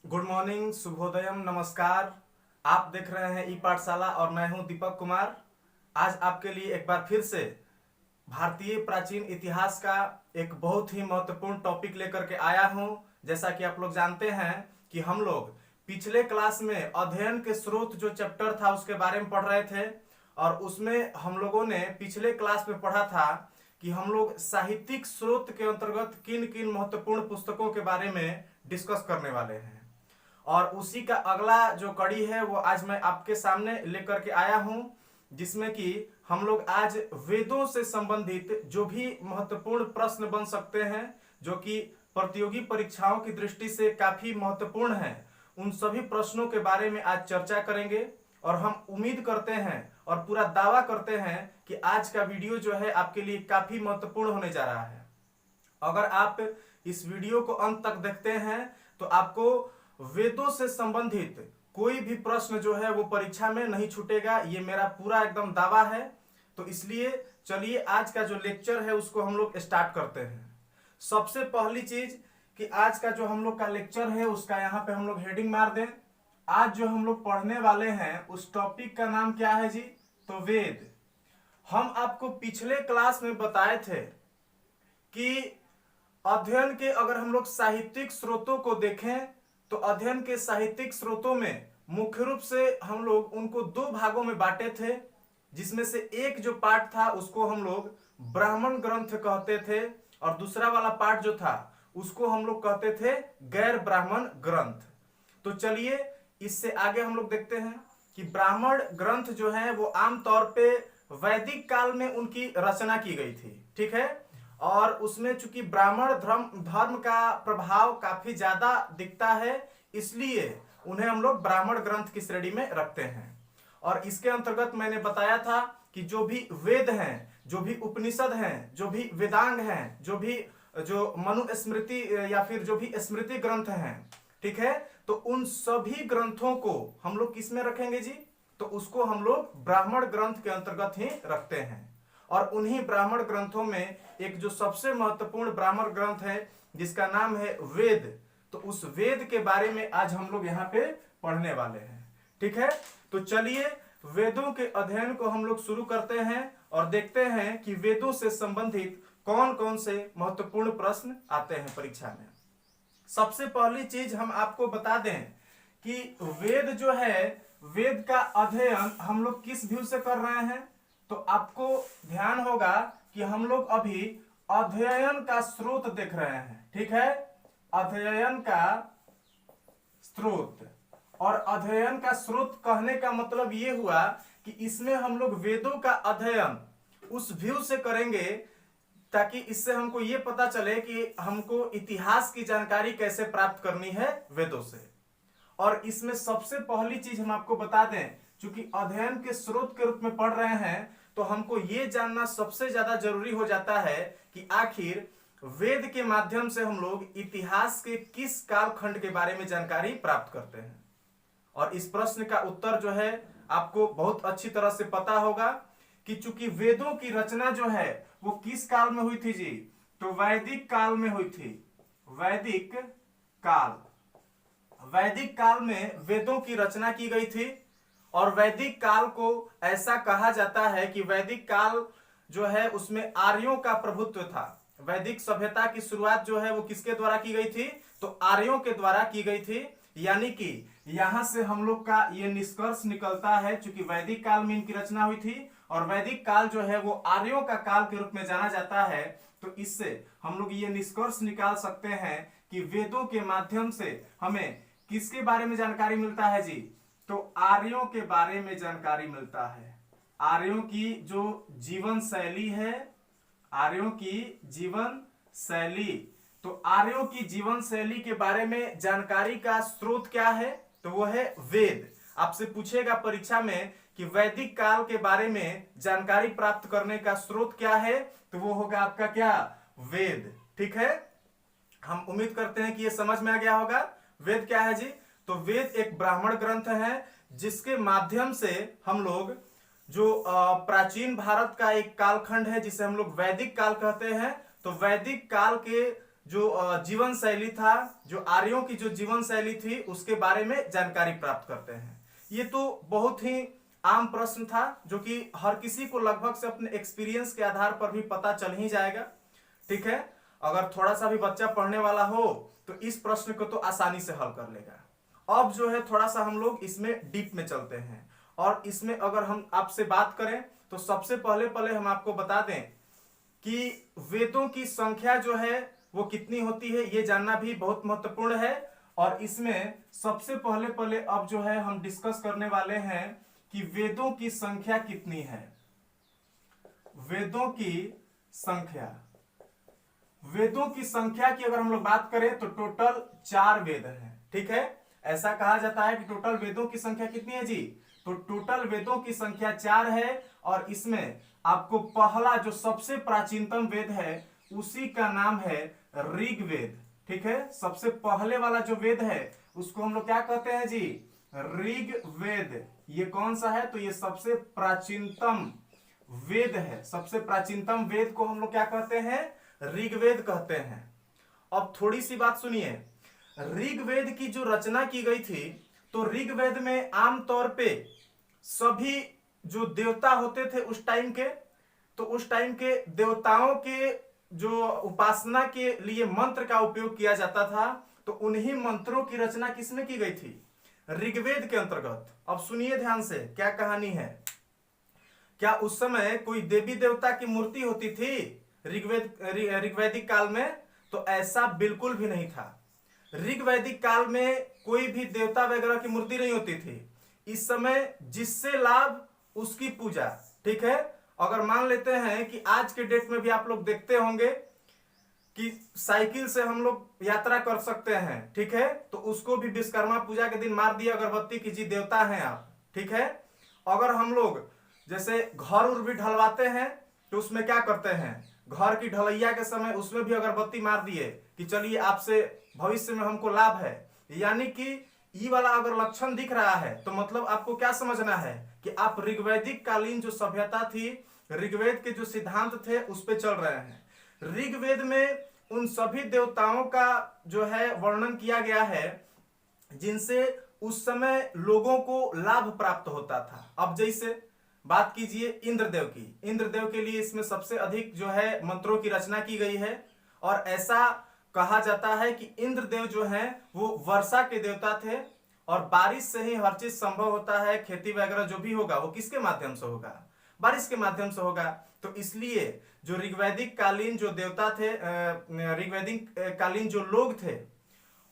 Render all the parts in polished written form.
Good morning, शुभोदयम, नमस्कार। आप देख रहे हैं ई पाठशाला और मैं हूं दीपक कुमार। आज आपके लिए एक बार फिर से भारतीय प्राचीन इतिहास का एक बहुत ही महत्वपूर्ण टॉपिक लेकर के आया हूं। जैसा कि आप लोग जानते हैं कि हम लोग पिछले क्लास में अध्ययन के स्रोत जो चैप्टर था उसके बारे में पढ़ रहे थे और उसमें हम लोगों ने पिछले क्लास में पढ़ा था कि हम लोग साहित्यिक स्रोत के अंतर्गत किन किन महत्वपूर्ण पुस्तकों के बारे में डिस्कस करने वाले हैं। और उसी का अगला जो कड़ी है वो आज मैं आपके सामने लेकर के आया हूं, जिसमें कि हम लोग आज वेदों से संबंधित जो भी महत्वपूर्ण प्रश्न बन सकते हैं, जो कि प्रतियोगी परीक्षाओं की दृष्टि से काफी महत्वपूर्ण है, उन सभी प्रश्नों के बारे में आज चर्चा करेंगे। और हम उम्मीद करते हैं और पूरा दावा करते हैं कि आज का वीडियो जो है आपके लिए काफी महत्वपूर्ण होने जा रहा है। अगर आप इस वीडियो को अंत तक देखते हैं तो आपको वेदों से संबंधित कोई भी प्रश्न जो है वो परीक्षा में नहीं छूटेगा, ये मेरा पूरा एकदम दावा है। तो इसलिए चलिए आज का जो लेक्चर है उसको हम लोग स्टार्ट करते हैं। सबसे पहली चीज कि आज का जो हम लोग का लेक्चर है उसका यहाँ पे हम लोग हेडिंग मार दें। आज जो हम लोग पढ़ने वाले हैं उस टॉपिक का नाम क्या है जी? तो वेद। हम आपको पिछले क्लास में बताए थे कि अध्ययन के अगर हम लोग साहित्यिक स्रोतों को देखें तो अध्ययन के साहित्यिक स्रोतों में मुख्य रूप से हम लोग उनको दो भागों में बांटे थे, जिसमें से एक जो पार्ट था उसको हम लोग ब्राह्मण ग्रंथ कहते थे और दूसरा वाला पार्ट जो था उसको हम लोग कहते थे गैर ब्राह्मण ग्रंथ। तो चलिए इससे आगे हम लोग देखते हैं कि ब्राह्मण ग्रंथ जो है वो आमतौर पे वैदिक काल में उनकी रचना की गई थी, ठीक है। और उसमें चूंकि ब्राह्मण धर्म का प्रभाव काफी ज्यादा दिखता है, इसलिए उन्हें हम लोग ब्राह्मण ग्रंथ की श्रेणी में रखते हैं। और इसके अंतर्गत मैंने बताया था कि जो भी वेद हैं, जो भी उपनिषद हैं, जो भी वेदांग हैं, जो मनुस्मृति या फिर जो भी स्मृति ग्रंथ हैं, ठीक है, तो उन सभी ग्रंथों को हम लोग किस में रखेंगे जी? तो उसको हम लोग ब्राह्मण ग्रंथ के अंतर्गत ही रखते हैं। और उन्हीं ब्राह्मण ग्रंथों में एक जो सबसे महत्वपूर्ण ब्राह्मण ग्रंथ है जिसका नाम है वेद, तो उस वेद के बारे में आज हम लोग यहाँ पे पढ़ने वाले हैं, ठीक है। तो चलिए वेदों के अध्ययन को हम लोग शुरू करते हैं और देखते हैं कि वेदों से संबंधित कौन कौन से महत्वपूर्ण प्रश्न आते हैं परीक्षा में। सबसे पहली चीज हम आपको बता दें कि वेद जो है, वेद का अध्ययन हम लोग किस व्यू से कर रहे हैं। तो आपको ध्यान होगा कि हम लोग अभी अध्ययन का स्रोत देख रहे हैं, ठीक है, अध्ययन का स्रोत। और अध्ययन का स्रोत कहने का मतलब ये हुआ कि इसमें हम लोग वेदों का अध्ययन उस व्यू से करेंगे ताकि इससे हमको ये पता चले कि हमको इतिहास की जानकारी कैसे प्राप्त करनी है वेदों से। और इसमें सबसे पहली चीज हम आपको बता दें, चूंकि अध्ययन के स्रोत के रूप में पढ़ रहे हैं तो हमको ये जानना सबसे ज्यादा जरूरी हो जाता है कि आखिर वेद के माध्यम से हम लोग इतिहास के किस कालखंड के बारे में जानकारी प्राप्त करते हैं। और इस प्रश्न का उत्तर जो है आपको बहुत अच्छी तरह से पता होगा कि चूंकि वेदों की रचना जो है वो किस काल में हुई थी जी? तो वैदिक काल में हुई थी। वैदिक काल में वेदों की रचना की गई थी। और वैदिक काल को ऐसा कहा जाता है कि वैदिक काल जो है उसमें आर्यों का प्रभुत्व था। वैदिक सभ्यता की शुरुआत जो है वो किसके द्वारा की गई थी? तो आर्यों के द्वारा की गई थी। यानी कि यहां से हम लोग का ये निष्कर्ष निकलता है, चूंकि वैदिक काल में इनकी रचना हुई थी और वैदिक काल जो है वो आर्यों का काल के रूप में जाना जाता है, तो इससे हम लोग ये निष्कर्ष निकाल सकते हैं कि वेदों के माध्यम से हमें किसके बारे में जानकारी मिलता है जी? तो आर्यों के बारे में जानकारी मिलता है। आर्यों की जो जीवन शैली है, आर्यों की जीवन शैली, तो आर्यों की जीवन शैली के बारे में जानकारी का स्रोत क्या है? तो वो है वेद। आपसे पूछेगा परीक्षा में कि वैदिक काल के बारे में जानकारी प्राप्त करने का स्रोत क्या है, तो वो होगा आपका क्या? वेद, ठीक है। हम उम्मीद करते हैं कि ये समझ में आ गया होगा। वेद क्या है जी? तो वेद एक ब्राह्मण ग्रंथ है जिसके माध्यम से हम लोग जो प्राचीन भारत का एक कालखंड है जिसे हम लोग वैदिक काल कहते हैं, तो वैदिक काल के जो जीवन शैली था, जो आर्यों की जो जीवन शैली थी, उसके बारे में जानकारी प्राप्त करते हैं। ये तो बहुत ही आम प्रश्न था जो कि हर किसी को लगभग से अपने एक्सपीरियंस के आधार पर भी पता चल ही जाएगा। ठीक है, अगर थोड़ा सा भी बच्चा पढ़ने वाला हो तो इस प्रश्न को तो आसानी से हल कर लेगा। अब जो है थोड़ा सा हम लोग इसमें डीप में चलते हैं, और इसमें अगर हम आपसे बात करें तो सबसे पहले हम आपको बता दें कि वेदों की संख्या जो है वो कितनी होती है, ये जानना भी बहुत महत्वपूर्ण है। और इसमें सबसे पहले अब जो है हम डिस्कस करने वाले हैं कि वेदों की संख्या कितनी है। वेदों की संख्या, वेदों की संख्या की अगर हम लोग बात करें तो टोटल 4 वेद हैं। ठीक है, ऐसा कहा जाता है कि टोटल वेदों की संख्या कितनी है जी, तो टोटल वेदों की संख्या 4 है। और इसमें आपको पहला जो सबसे प्राचीनतम वेद है उसी का नाम है ऋग्वेद। ठीक है, सबसे पहले वाला जो वेद है उसको हम लोग क्या कहते हैं जी, ऋग्वेद। ये कौन सा है, तो ये सबसे प्राचीनतम वेद है। सबसे प्राचीनतम वेद को हम लोग क्या कहते हैं, ऋग्वेद कहते हैं। अब थोड़ी सी बात सुनिए, ऋग्वेद की जो रचना की गई थी, तो ऋग्वेद में आमतौर पे सभी जो देवता होते थे उस टाइम के, तो उस टाइम के देवताओं के जो उपासना के लिए मंत्र का उपयोग किया जाता था, तो उन्हीं मंत्रों की रचना किसमें की गई थी, ऋग्वेद के अंतर्गत। अब सुनिए ध्यान से क्या कहानी है। क्या उस समय कोई देवी देवता की मूर्ति होती थी ऋग्वैदिक काल में, तो ऐसा बिल्कुल भी नहीं था। ऋग्वैदिक काल में कोई भी देवता वगैरह की मूर्ति नहीं होती थी। इस समय जिससे लाभ उसकी पूजा। ठीक है, अगर मान लेते हैं कि आज के डेट में भी आप लोग देखते होंगे कि साइकिल से हम लोग यात्रा कर सकते हैं। ठीक है, तो उसको भी विश्वकर्मा पूजा के दिन मार दिया अगरबत्ती की, जी देवता हैं आप। ठीक है, अगर हम लोग जैसे घर उर भी ढलवाते हैं तो उसमें क्या करते हैं, घर की ढलैया के समय उसमें भी अगरबत्ती मार दिए कि चलिए आपसे भविष्य में हमको लाभ है। यानी कि ये वाला अगर लक्षण दिख रहा है तो मतलब आपको क्या समझना है कि आप ऋग्वैदिक कालीन जो सभ्यता थी, ऋग्वेद के जो सिद्धांत थे उस पे चल रहे हैं। ऋग्वेद में उन सभी देवताओं का जो है वर्णन किया गया है जिनसे उस समय लोगों को लाभ प्राप्त होता था। अब जैसे बात कीजिए इंद्रदेव की, इंद्रदेव के लिए इसमें सबसे अधिक जो है मंत्रों की रचना की गई है। और ऐसा कहा जाता है कि इंद्रदेव जो हैं वो वर्षा के देवता थे, और बारिश से ही हर चीज संभव होता है। खेती वगैरह जो भी होगा वो किसके माध्यम से होगा, बारिश के माध्यम से होगा। तो इसलिए जो ऋग्वैदिक कालीन जो देवता थे, ऋग्वैदिक कालीन जो लोग थे,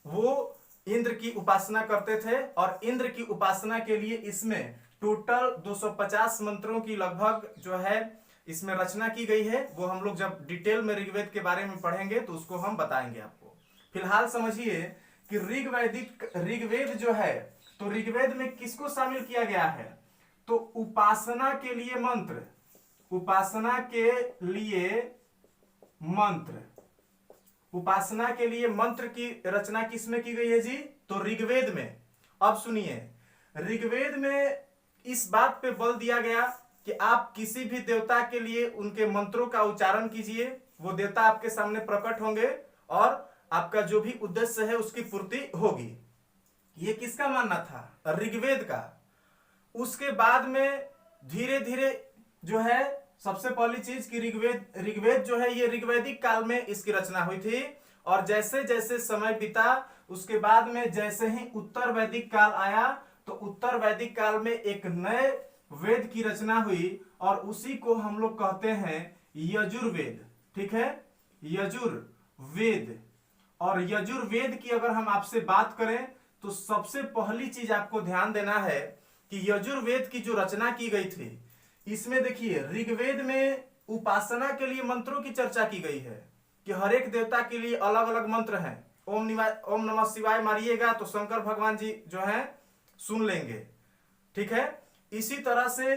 वो इंद्र की उपासना करते थे। और इंद्र की उपासना के लिए इसमें टोटल 250 मंत्रों की लगभग जो है इसमें रचना की गई है। वो हम लोग जब डिटेल में ऋग्वेद के बारे में पढ़ेंगे तो उसको हम बताएंगे आपको। फिलहाल समझिए कि ऋग्वेद जो है, तो ऋग्वेद में किसको शामिल किया गया है, तो उपासना के लिए मंत्र, उपासना के लिए मंत्र, उपासना के लिए मंत्र की रचना किसमें की गई है जी, तो ऋग्वेद में। अब सुनिए, ऋग्वेद में इस बात पे बल दिया गया कि आप किसी भी देवता के लिए उनके मंत्रों का उच्चारण कीजिए, वो देवता आपके सामने प्रकट होंगे और आपका जो भी उद्देश्य है उसकी पूर्ति होगी। ये किसका मानना था, ऋग्वेद का। उसके बाद में धीरे धीरे जो है सबसे पहली चीज की ऋग्वेद जो है ये ऋग्वैदिक काल में इसकी रचना हुई थी। और जैसे जैसे समय बीता उसके बाद में जैसे ही उत्तर वैदिक काल आया, तो उत्तर वैदिक काल में एक नए वेद की रचना हुई और उसी को हम लोग कहते हैं यजुर्वेद। ठीक है, यजुर्वेद। और यजुर्वेद की अगर हम आपसे बात करें तो सबसे पहली चीज आपको ध्यान देना है कि यजुर्वेद की जो रचना की गई थी, इसमें देखिए ऋग्वेद में उपासना के लिए मंत्रों की चर्चा की गई है कि हर एक देवता के लिए अलग अलग मंत्र हैं। ओम नमः शिवाय मारिएगा तो शंकर भगवान जी जो हैं सुन लेंगे। ठीक है, इसी तरह से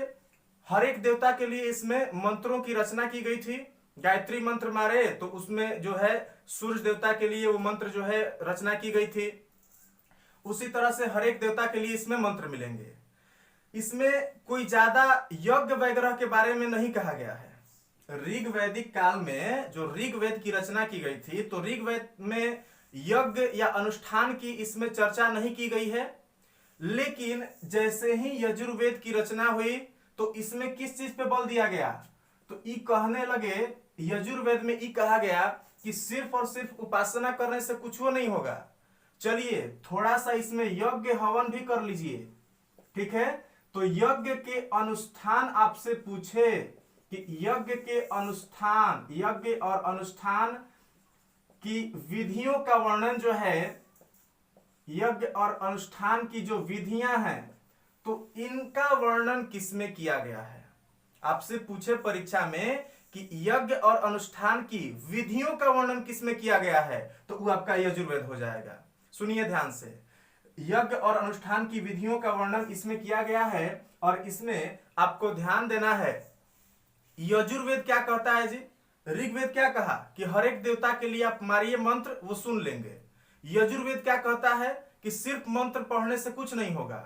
हर एक देवता के लिए इसमें मंत्रों की रचना की गई थी। गायत्री मंत्र मारे तो उसमें जो है सूर्य देवता के लिए वो मंत्र जो है रचना की गई थी। उसी तरह से हर एक देवता के लिए इसमें मंत्र मिलेंगे। इसमें कोई ज्यादा यज्ञ वगैरह के बारे में नहीं कहा गया है। ऋग्वैदिक काल में जो ऋग्वेद की रचना की गई थी, तो ऋग्वेद में यज्ञ या अनुष्ठान की इसमें चर्चा नहीं की गई है। लेकिन जैसे ही यजुर्वेद की रचना हुई तो इसमें किस चीज पे बल दिया गया, तो ई कहने लगे, यजुर्वेद में ई कहा गया कि सिर्फ और सिर्फ उपासना करने से कुछ वो नहीं होगा, चलिए थोड़ा सा इसमें यज्ञ हवन भी कर लीजिए। ठीक है, तो यज्ञ के अनुष्ठान आपसे पूछे कि यज्ञ के अनुष्ठान, यज्ञ और अनुष्ठान की विधियों का वर्णन जो है, यज्ञ और अनुष्ठान की जो विधियां हैं, तो इनका वर्णन किसमें किया गया है। आपसे पूछे परीक्षा में कि यज्ञ और अनुष्ठान की विधियों का वर्णन किसमें किया गया है, तो वो आपका यजुर्वेद हो जाएगा। सुनिए ध्यान से, यज्ञ और अनुष्ठान की विधियों का वर्णन इसमें किया गया है, और इसमें आपको ध्यान देना है यजुर्वेद क्या कहता है जी। ऋग्वेद क्या कहा कि हर एक देवता के लिए आप मारिए मंत्र, वो सुन लेंगे। यजुर्वेद क्या कहता है कि सिर्फ मंत्र पढ़ने से कुछ नहीं होगा,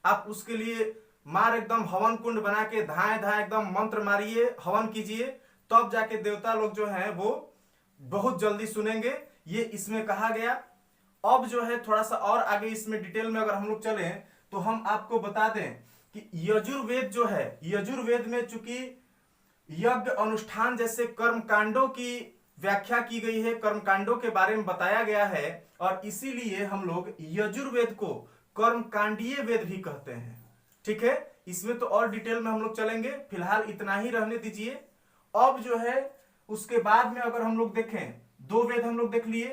आप उसके लिए मार एकदम हवन कुंड बना के धाए धाए एकदम मंत्र मारिए, हवन कीजिए, तब जाके देवता लोग जो हैं वो बहुत जल्दी सुनेंगे, ये इसमें कहा गया। अब जो है थोड़ा सा और आगे इसमें डिटेल में अगर हम लोग चलें तो हम आपको बता दें कि यजुर्वेद जो है, यजुर्वेद में चूंकि यज्ञ अनुष्ठान जैसे कर्म कांडों की व्याख्या की गई है, कर्म कांडों के बारे में बताया गया है, और इसीलिए हम लोग यजुर्वेद को कर्म कांडीय वेद भी कहते हैं। ठीक है, इसमें तो और डिटेल में हम लोग चलेंगे, फिलहाल इतना ही रहने दीजिए। अब जो है उसके बाद में अगर हम लोग देखें, दो वेद हम लोग देख लिए,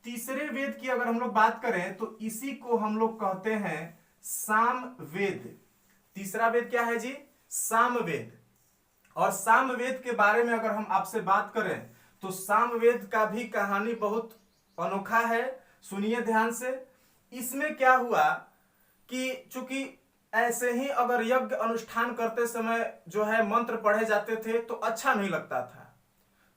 तीसरे वेद की अगर हम लोग बात करें तो इसी को हम लोग कहते हैं सामवेद। तीसरा वेद क्या है जी, सामवेद। और सामवेद के बारे में अगर हम आपसे बात करें तो सामवेद का भी कहानी बहुत अनोखा है, सुनिए ध्यान से। इसमें क्या हुआ कि चूंकि ऐसे ही अगर यज्ञ अनुष्ठान करते समय जो है मंत्र पढ़े जाते थे तो अच्छा नहीं लगता था,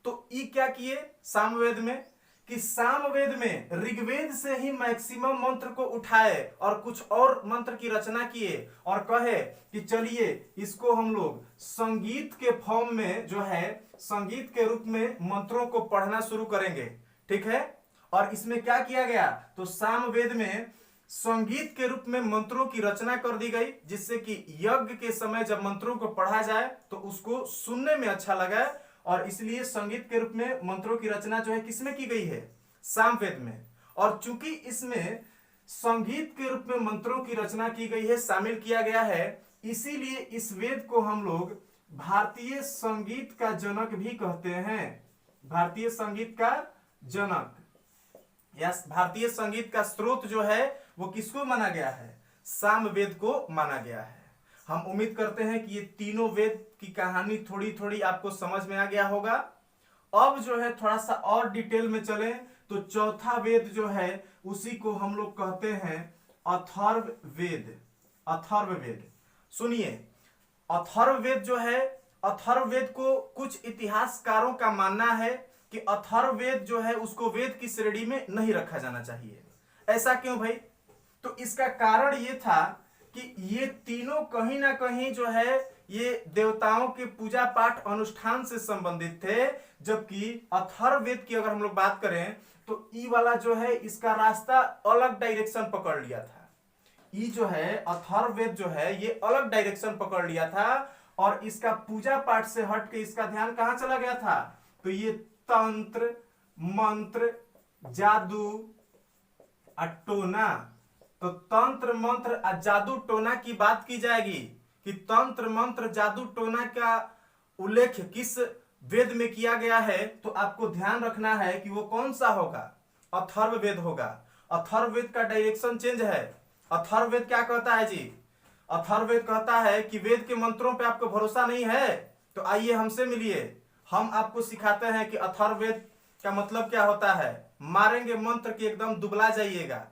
तो ई क्या किए सामवेद में कि सामवेद में ऋग्वेद से ही मैक्सिमम मंत्र को उठाए और कुछ और मंत्र की रचना किए, और कहे कि चलिए इसको हम लोग संगीत के फॉर्म में जो है, संगीत के रूप में मंत्रों को पढ़ना शुरू करेंगे। ठीक है, और इसमें क्या किया गया, तो सामवेद में संगीत के रूप में मंत्रों की रचना कर दी गई, जिससे कि यज्ञ के समय जब मंत्रों को पढ़ा जाए तो उसको सुनने में अच्छा लगा, और इसलिए संगीत के रूप में मंत्रों की रचना जो है किसमें की गई है, सामवेद में। और चूंकि इसमें संगीत के रूप में मंत्रों की रचना की गई है, शामिल किया गया है, इसीलिए इस वेद को हम लोग भारतीय संगीत का जनक भी कहते हैं। भारतीय संगीत का जनक या भारतीय संगीत का स्रोत जो है वो किसको माना गया है, सामवेद को माना गया है। हम उम्मीद करते हैं कि ये तीनों वेद की कहानी थोड़ी थोड़ी आपको समझ में आ गया होगा। अब जो है थोड़ा सा और डिटेल में चलें तो चौथा वेद जो है उसी को हम लोग कहते हैं अथर्ववेद। अथर्ववेद सुनिए, अथर्ववेद जो है, अथर्ववेद को कुछ इतिहासकारों का मानना है कि अथर्ववेद जो है उसको वेद की श्रेणी में नहीं रखा जाना चाहिए। ऐसा क्यों भाई, तो इसका कारण ये था कि ये तीनों कहीं ना कहीं जो है ये देवताओं के पूजा पाठ अनुष्ठान से संबंधित थे, जबकि अथर्ववेद की अगर हम लोग बात करें तो ई वाला जो है इसका रास्ता अलग डायरेक्शन पकड़ लिया था। ई जो है अथर्ववेद जो है ये अलग डायरेक्शन पकड़ लिया था, और इसका पूजा पाठ से हट के इसका ध्यान कहां चला गया था, तो ये तंत्र मंत्र जादू टोना, तो तंत्र मंत्र और जादू टोना की बात की जाएगी कि तंत्र मंत्र जादू टोना का उल्लेख किस वेद में किया गया है, तो आपको ध्यान रखना है कि वो कौन सा होगा, अथर्ववेद होगा। अथर्ववेद का डायरेक्शन चेंज है। अथर्ववेद क्या कहता है जी, अथर्ववेद कहता है कि वेद के मंत्रों पे आपको भरोसा नहीं है तो आइए हमसे मिलिए, हम आपको सिखाते हैं कि अथर्ववेद का मतलब क्या होता है, मारेंगे मंत्र की एकदम दुबला जाइएगा।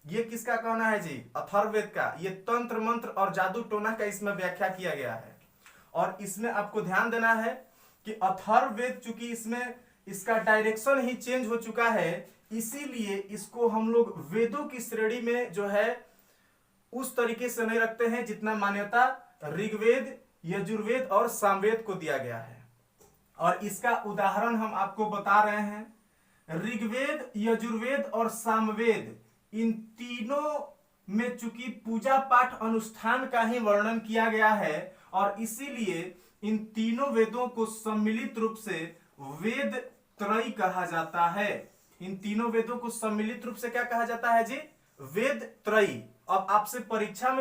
ये किसका कहना है जी, अथर्ववेद का। ये तंत्र मंत्र और जादू टोना का इसमें व्याख्या किया गया है। और इसमें आपको ध्यान देना है कि अथर्ववेद चूंकि इसमें इसका डायरेक्शन ही चेंज हो चुका है, इसीलिए इसको हम लोग वेदों की श्रेणी में जो है उस तरीके से नहीं रखते हैं जितना मान्यता ऋग्वेद, यजुर्वेद और सामवेद को दिया गया है। और इसका उदाहरण हम आपको बता रहे हैं। ऋग्वेद, यजुर्वेद और सामवेद, इन तीनों में चूंकि पूजा पाठ अनुष्ठान का ही वर्णन किया गया है और इसीलिए इन तीनों वेदों को सम्मिलित रूप से वेद त्रयी कहा जाता है। इन तीनों वेदों को सम्मिलित रूप से क्या कहा जाता है जी? वेद त्रयी। अब आपसे परीक्षा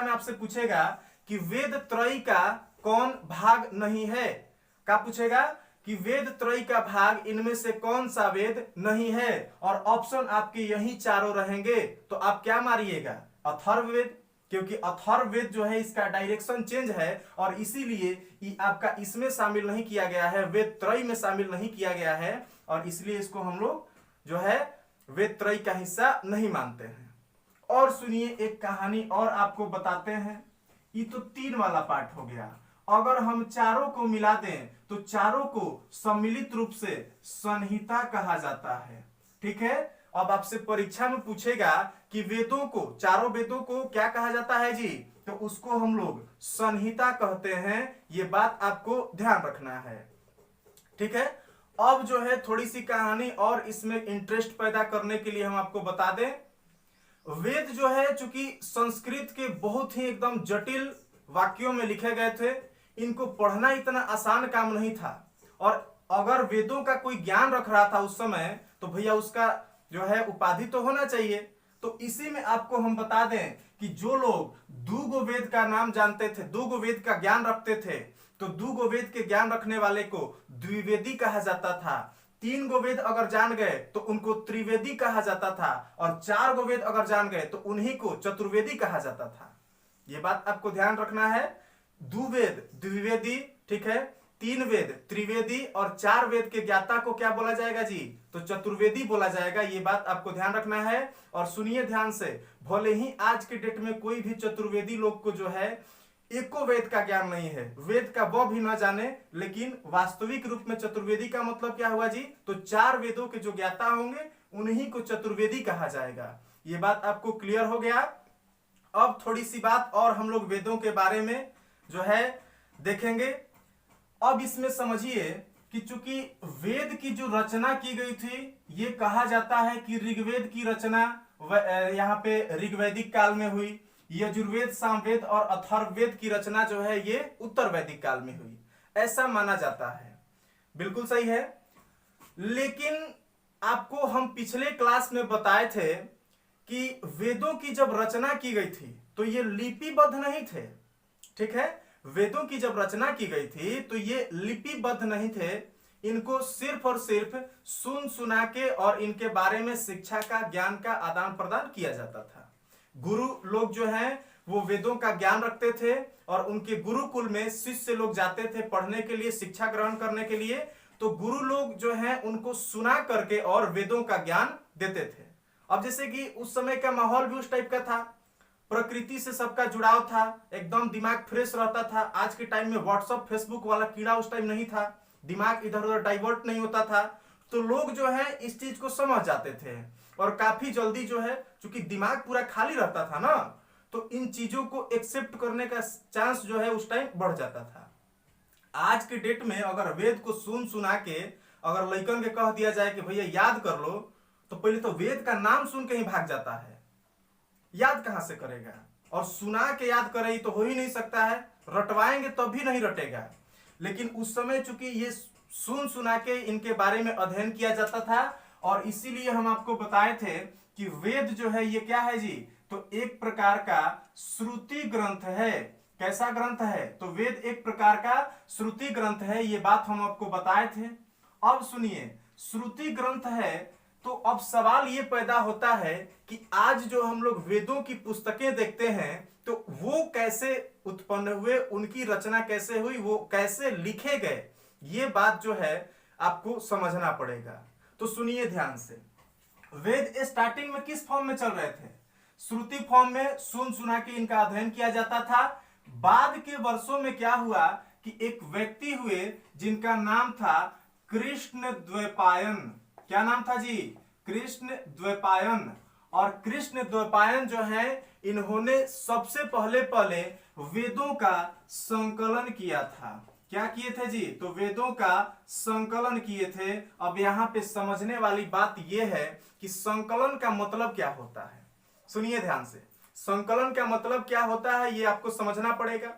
में आपसे पूछेगा कि वेद त्रयी का कौन भाग नहीं है? क्या पूछेगा कि वेद त्रयी का भाग इनमें से कौन सा वेद नहीं है? और ऑप्शन आपके यही चारों रहेंगे, तो आप क्या मारिएगा? अथर्ववेद, क्योंकि अथर्ववेद जो है इसका डायरेक्शन चेंज है और इसीलिए आपका इसमें शामिल नहीं किया गया है, वेद त्रयी में शामिल नहीं किया गया है और इसलिए इसको हम लोग जो है वेद त्रयी का हिस्सा नहीं मानते हैं। और सुनिए, एक कहानी और आपको बताते हैं। ये तो 3 वाला पार्ट हो गया। अगर हम चारों को मिला दें तो चारों को सम्मिलित रूप से संहिता कहा जाता है। ठीक है, अब आपसे परीक्षा में पूछेगा कि वेदों को, चारों वेदों को क्या कहा जाता है जी? तो उसको हम लोग संहिता कहते हैं। ये बात आपको ध्यान रखना है। ठीक है, अब जो है थोड़ी सी कहानी और इसमें इंटरेस्ट पैदा करने के लिए हम आपको बता दें। वेद जो है चूंकि संस्कृत के बहुत ही एकदम जटिल वाक्यों में लिखे गए थे, इनको पढ़ना इतना आसान काम नहीं था और अगर वेदों का कोई ज्ञान रख रहा था उस समय तो भैया उसका जो है उपाधि तो होना चाहिए। तो इसी में आपको हम बता दें कि जो लोग दूगो वेद का नाम जानते थे, दूगो वेद का ज्ञान रखते थे, तो दूगो वेद के ज्ञान रखने वाले को द्विवेदी कहा जाता था। 3 गो वेद अगर जान गए तो उनको त्रिवेदी कहा जाता था और 4 गो वेद अगर जान गए तो उन्हीं को चतुर्वेदी कहा जाता था। ये बात आपको ध्यान रखना है। दुवेद द्विवेदी, ठीक है, 3 वेद त्रिवेदी और 4 वेद के ज्ञाता को क्या बोला जाएगा जी? तो चतुर्वेदी बोला जाएगा। ये बात आपको ध्यान रखना है। और सुनिए ध्यान से, भले ही आज के डेट में कोई भी चतुर्वेदी लोग को जो है एको वेद का ज्ञान नहीं है, वेद का वो भी ना जाने, लेकिन वास्तविक रूप में चतुर्वेदी का मतलब क्या हुआ जी? तो 4 वेदों के जो ज्ञाता होंगे उन्हीं को चतुर्वेदी कहा जाएगा। ये बात आपको क्लियर हो गया। अब थोड़ी सी बात और हम लोग वेदों के बारे में जो है देखेंगे। अब इसमें समझिए कि चूंकि वेद की जो रचना की गई थी, ये कहा जाता है कि ऋग्वेद की रचना यहाँ पे ऋग्वैदिक काल में हुई, यजुर्वेद, सामवेद और अथर्ववेद की रचना जो है ये उत्तर वैदिक काल में हुई, ऐसा माना जाता है। बिल्कुल सही है। लेकिन आपको हम पिछले क्लास में बताए थे कि वेदों की जब रचना की गई थी तो ये लिपिबद्ध नहीं थे। ठीक है, वेदों की जब रचना की गई थी तो ये लिपिबद्ध नहीं थे। इनको सिर्फ और सिर्फ सुन सुना के और इनके बारे में शिक्षा का, ज्ञान का आदान प्रदान किया जाता था। गुरु लोग जो हैं वो वेदों का ज्ञान रखते थे और उनके गुरुकुल में शिष्य लोग जाते थे पढ़ने के लिए, शिक्षा ग्रहण करने के लिए। तो गुरु लोग जो हैं उनको सुना करके और वेदों का ज्ञान देते थे। अब जैसे कि उस समय का माहौल भी उस टाइप का था, प्रकृति से सबका जुड़ाव था, एकदम दिमाग फ्रेश रहता था। आज के टाइम में व्हाट्सएप फेसबुक वाला कीड़ा उस टाइम नहीं था, दिमाग इधर उधर डाइवर्ट नहीं होता था। तो लोग जो है इस चीज को समझ जाते थे और काफी जल्दी जो है, चूंकि दिमाग पूरा खाली रहता था ना, तो इन चीजों को एक्सेप्ट करने का चांस जो है उस टाइम बढ़ जाता था। आज के डेट में अगर वेद को सुन सुना के अगर लइकन के कह दिया जाए कि भैया याद कर लो, तो पहले तो वेद का नाम सुन के ही भाग जाता है, याद कहां से करेगा? और सुना के याद करे तो हो ही नहीं सकता है, रटवाएंगे तब भी नहीं रटेगा। लेकिन उस समय चूंकि ये सुन सुना के इनके बारे में अध्ययन किया जाता था और इसीलिए हम आपको बताए थे कि वेद जो है ये क्या है जी? तो एक प्रकार का श्रुति ग्रंथ है। कैसा ग्रंथ है? तो वेद एक प्रकार का श्रुति ग्रंथ है, ये बात हम आपको बताए थे। अब सुनिए, श्रुति ग्रंथ है तो अब सवाल ये पैदा होता है कि आज जो हम लोग वेदों की पुस्तकें देखते हैं तो वो कैसे उत्पन्न हुए, उनकी रचना कैसे हुई, वो कैसे लिखे गए, ये बात जो है आपको समझना पड़ेगा। तो सुनिए ध्यान से, वेद स्टार्टिंग में किस फॉर्म में चल रहे थे? श्रुति फॉर्म में सुन सुना के इनका अध्ययन किया जाता था। बाद के वर्षों में क्या हुआ कि एक व्यक्ति हुए जिनका नाम था कृष्ण द्वैपायन। क्या नाम था जी? कृष्ण द्वैपायन। और कृष्ण द्वैपायन जो है, इन्होंने सबसे पहले वेदों का संकलन किया था। क्या किए थे जी? तो वेदों का संकलन किए थे। अब यहाँ पे समझने वाली बात यह है कि संकलन का मतलब क्या होता है। सुनिए ध्यान से, संकलन का मतलब क्या होता है ये आपको समझना पड़ेगा।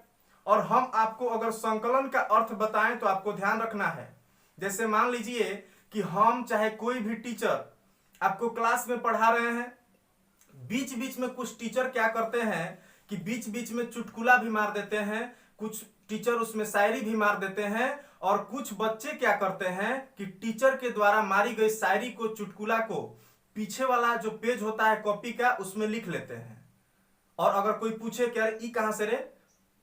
और हम आपको अगर संकलन का अर्थ बताएं तो आपको ध्यान रखना है। जैसे मान लीजिए कि हम चाहे कोई भी टीचर आपको क्लास में पढ़ा रहे हैं, बीच बीच में कुछ टीचर क्या करते हैं कि बीच बीच में चुटकुला भी मार देते हैं, कुछ टीचर उसमें शायरी भी मार देते हैं, और कुछ बच्चे क्या करते हैं कि टीचर के द्वारा मारी गई शायरी को, चुटकुला को पीछे वाला जो पेज होता है कॉपी का उसमें लिख लेते हैं। और अगर कोई पूछे कि यार ई कहां से रे,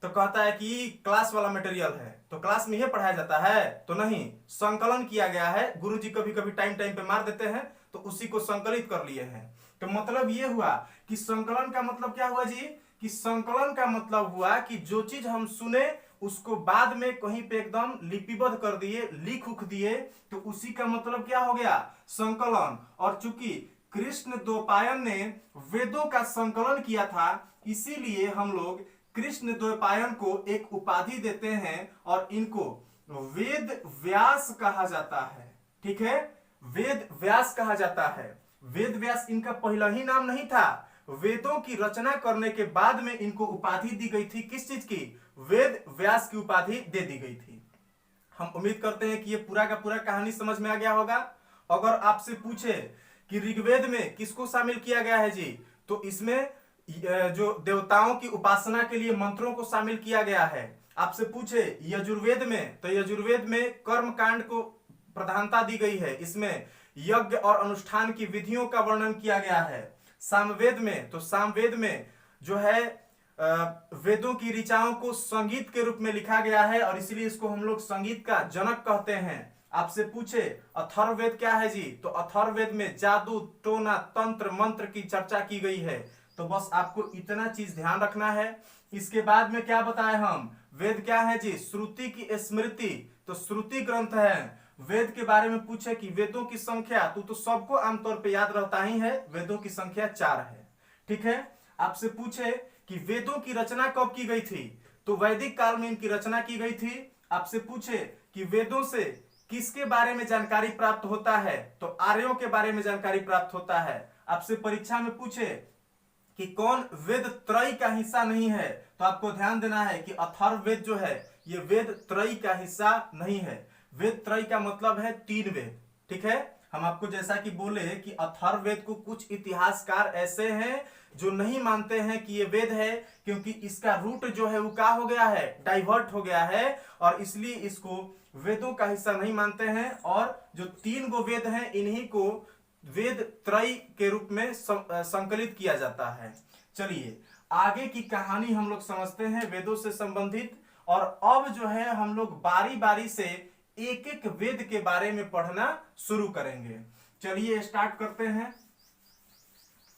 तो कहता है कि क्लास वाला मटेरियल है, तो क्लास में यह पढ़ाया जाता है, तो नहीं, संकलन किया गया है। गुरुजी कभी कभी टाइम टाइम पे मार देते हैं तो उसी को संकलित कर लिए हैं। तो मतलब ये हुआ कि संकलन का मतलब क्या हुआ जी? कि संकलन का मतलब हुआ कि जो चीज हम सुने उसको बाद में कहीं पे एकदम लिपिबद्ध कर दिए, लिख उख दिए, तो उसी का मतलब क्या हो गया? संकलन। और चूंकि कृष्ण द्वैपायन ने वेदों का संकलन किया था, इसीलिए हम लोग कृष्ण द्वैपायन को एक उपाधि देते हैं और इनको वेद व्यास कहा जाता है। ठीक है, वेद व्यास कहा जाता है। वेद व्यास इनका पहला ही नाम नहीं था, वेदों की रचना करने के बाद में इनको उपाधि दी गई थी। किस चीज की? वेद व्यास की उपाधि दे दी गई थी। हम उम्मीद करते हैं कि ये पूरा का पूरा कहानी समझ में आ गया होगा। अगर आपसे पूछे कि ऋग्वेद में किसको शामिल किया गया है जी, तो इसमें जो देवताओं की उपासना के लिए मंत्रों को शामिल किया गया है। आपसे पूछे यजुर्वेद में, तो यजुर्वेद में कर्म कांड को प्रधानता दी गई है, इसमें यज्ञ और अनुष्ठान की विधियों का वर्णन किया गया है। सामवेद में, तो सामवेद में जो है वेदों की ऋचाओं को संगीत के रूप में लिखा गया है और इसलिए इसको हम लोग संगीत का जनक कहते हैं। आपसे पूछे अथर्ववेद क्या है जी, तो अथर्ववेद में जादू, टोना, तंत्र, मंत्र की चर्चा की गई है। तो बस आपको इतना चीज ध्यान रखना है। इसके बाद में क्या बताए हम? वेद क्या है जी? श्रुति की स्मृति, तो श्रुति ग्रंथ है। वेद के बारे में पूछे कि वेदों की संख्या, तो सबको आमतौर पे याद रहता ही है, वेदों की संख्या 4 है। ठीक है। आपसे पूछे कि वेदों की रचना कब की गई थी, तो वैदिक काल में इनकी रचना की गई थी। आपसे पूछे कि वेदों से किसके बारे में जानकारी प्राप्त होता है, तो आर्यों के बारे में जानकारी प्राप्त होता है। आपसे परीक्षा में पूछे कि कौन वेद त्रयी का हिस्सा नहीं है, तो आपको ध्यान देना है कि अथर्ववेद जो है ये वेद त्रयी का हिस्सा नहीं है। वेद त्रयी का मतलब है 3 वेद। ठीक है, हम आपको जैसा कि बोले कि अथर्ववेद को कुछ इतिहासकार ऐसे हैं जो नहीं मानते हैं कि ये वेद है, क्योंकि इसका रूट जो है वो क्या हो गया है? डाइवर्ट हो गया है, और इसलिए इसको वेदों का हिस्सा नहीं मानते हैं। और जो 3 गो वेद हैं इन्हीं को वेद त्रयी के रूप में संकलित किया जाता है। चलिए आगे की कहानी हम लोग समझते हैं वेदों से संबंधित। और अब जो है हम लोग बारी बारी से एक एक वेद के बारे में पढ़ना शुरू करेंगे। चलिए स्टार्ट करते हैं।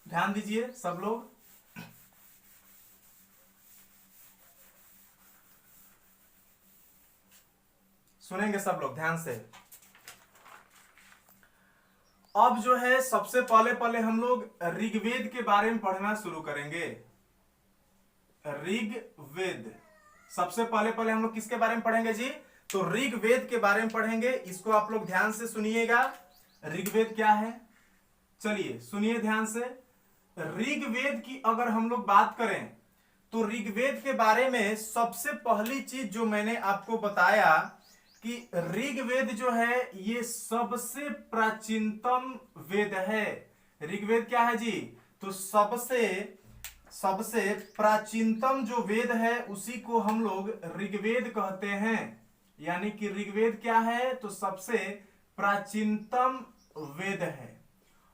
ध्यान दीजिए सब लोग। सुनेंगे सब लोग ध्यान से। अब जो है सबसे पहले हम लोग ऋग्वेद के बारे में पढ़ना शुरू करेंगे। ऋग्वेद सबसे पहले हम लोग किसके बारे में पढ़ेंगे जी? तो ऋग्वेद के बारे में पढ़ेंगे। इसको आप लोग ध्यान से सुनिएगा। ऋग्वेद क्या है? चलिए सुनिए ध्यान से। ऋग्वेद की अगर हम लोग बात करें तो ऋग्वेद के बारे में सबसे पहली चीज जो मैंने आपको बताया कि ऋग्वेद जो है ये सबसे प्राचीनतम वेद है। ऋग्वेद क्या है जी? तो सबसे प्राचीनतम जो वेद है उसी को हम लोग ऋग्वेद कहते हैं। यानी कि ऋग्वेद क्या है? तो सबसे प्राचीनतम वेद है।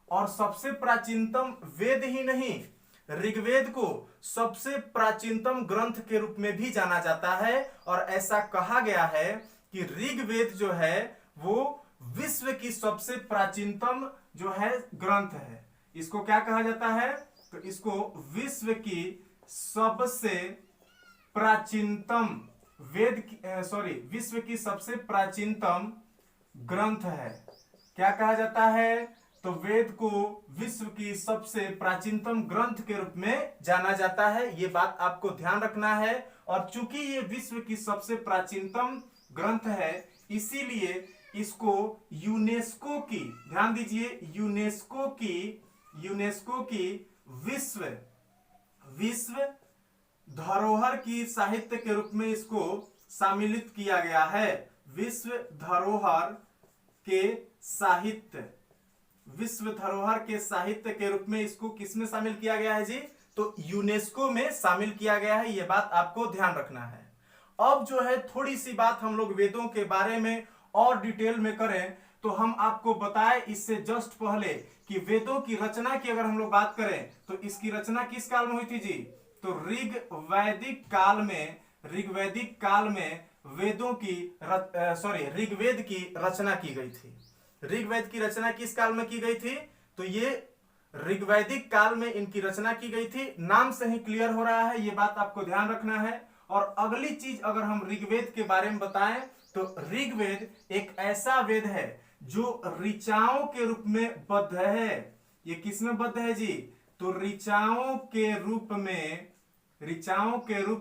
और सबसे प्राचीनतम वेद ही नहीं, ऋग्वेद को सबसे प्राचीनतम ग्रंथ के रूप में भी जाना जाता है। और ऐसा कहा गया है कि ऋग्वेद जो है वो विश्व की सबसे प्राचीनतम जो है ग्रंथ है। इसको क्या कहा जाता है? तो इसको विश्व की सबसे प्राचीनतम विश्व की सबसे प्राचीनतम ग्रंथ है। क्या कहा जाता है? तो वेद को विश्व की सबसे प्राचीनतम ग्रंथ के रूप में जाना जाता है। ये बात आपको ध्यान रखना है। और चूंकि ये विश्व की सबसे प्राचीनतम ग्रंथ है, इसीलिए इसको यूनेस्को की, ध्यान दीजिए, यूनेस्को की विश्व विश्व धरोहर की साहित्य के रूप में इसको सम्मिलित किया गया है। विश्व धरोहर के साहित्य, विश्व धरोहर के साहित्य के रूप में इसको किसमें शामिल किया गया है जी? तो यूनेस्को में शामिल किया गया है। यह बात आपको ध्यान रखना है। अब जो है थोड़ी सी बात हम लोग वेदों के बारे में और डिटेल में करें तो हम आपको बताएं इससे जस्ट पहले कि वेदों की रचना की अगर हम लोग बात करें तो इसकी रचना किस काल में हुई थी जी? तो ऋग्वैदिक काल में वेदों की ऋग्वेद की रचना की गई थी। ऋग्वेद की रचना किस काल में की गई थी? तो ये ऋग्वैदिक काल में इनकी रचना की गई थी। नाम से ही क्लियर हो रहा है, ये बात आपको ध्यान रखना है। और अगली चीज अगर हम ऋग्वेद के बारे में बताएं तो ऋग्वेद एक ऐसा वेद है जो ऋचाओं के रूप में बद्ध है। ये किसमें बद्ध है जी? तो ऋचाओं के रूप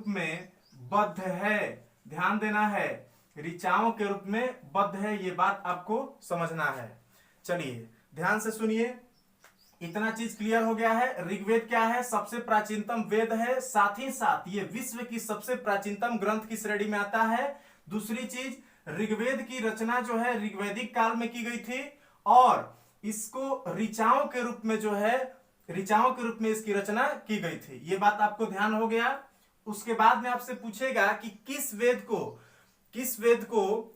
में बद्ध है। ध्यान देना है, ऋचाओं के रूप में बद्ध है, ये बात आपको समझना है। चलिए ध्यान से सुनिए, इतना चीज क्लियर हो गया है। ऋग्वेद क्या है? सबसे प्राचीनतम वेद है, साथ ही साथ ये विश्व की सबसे प्राचीनतम ग्रंथ की श्रेणी में आता है। दूसरी चीज, ऋग्वेद की रचना जो है ऋग्वैदिक काल में की गई थी और इसको ऋचाओं के रूप में इसकी रचना की गई थी। ये बात आपको ध्यान हो गया। उसके बाद में आपसे पूछेगा कि किस वेद को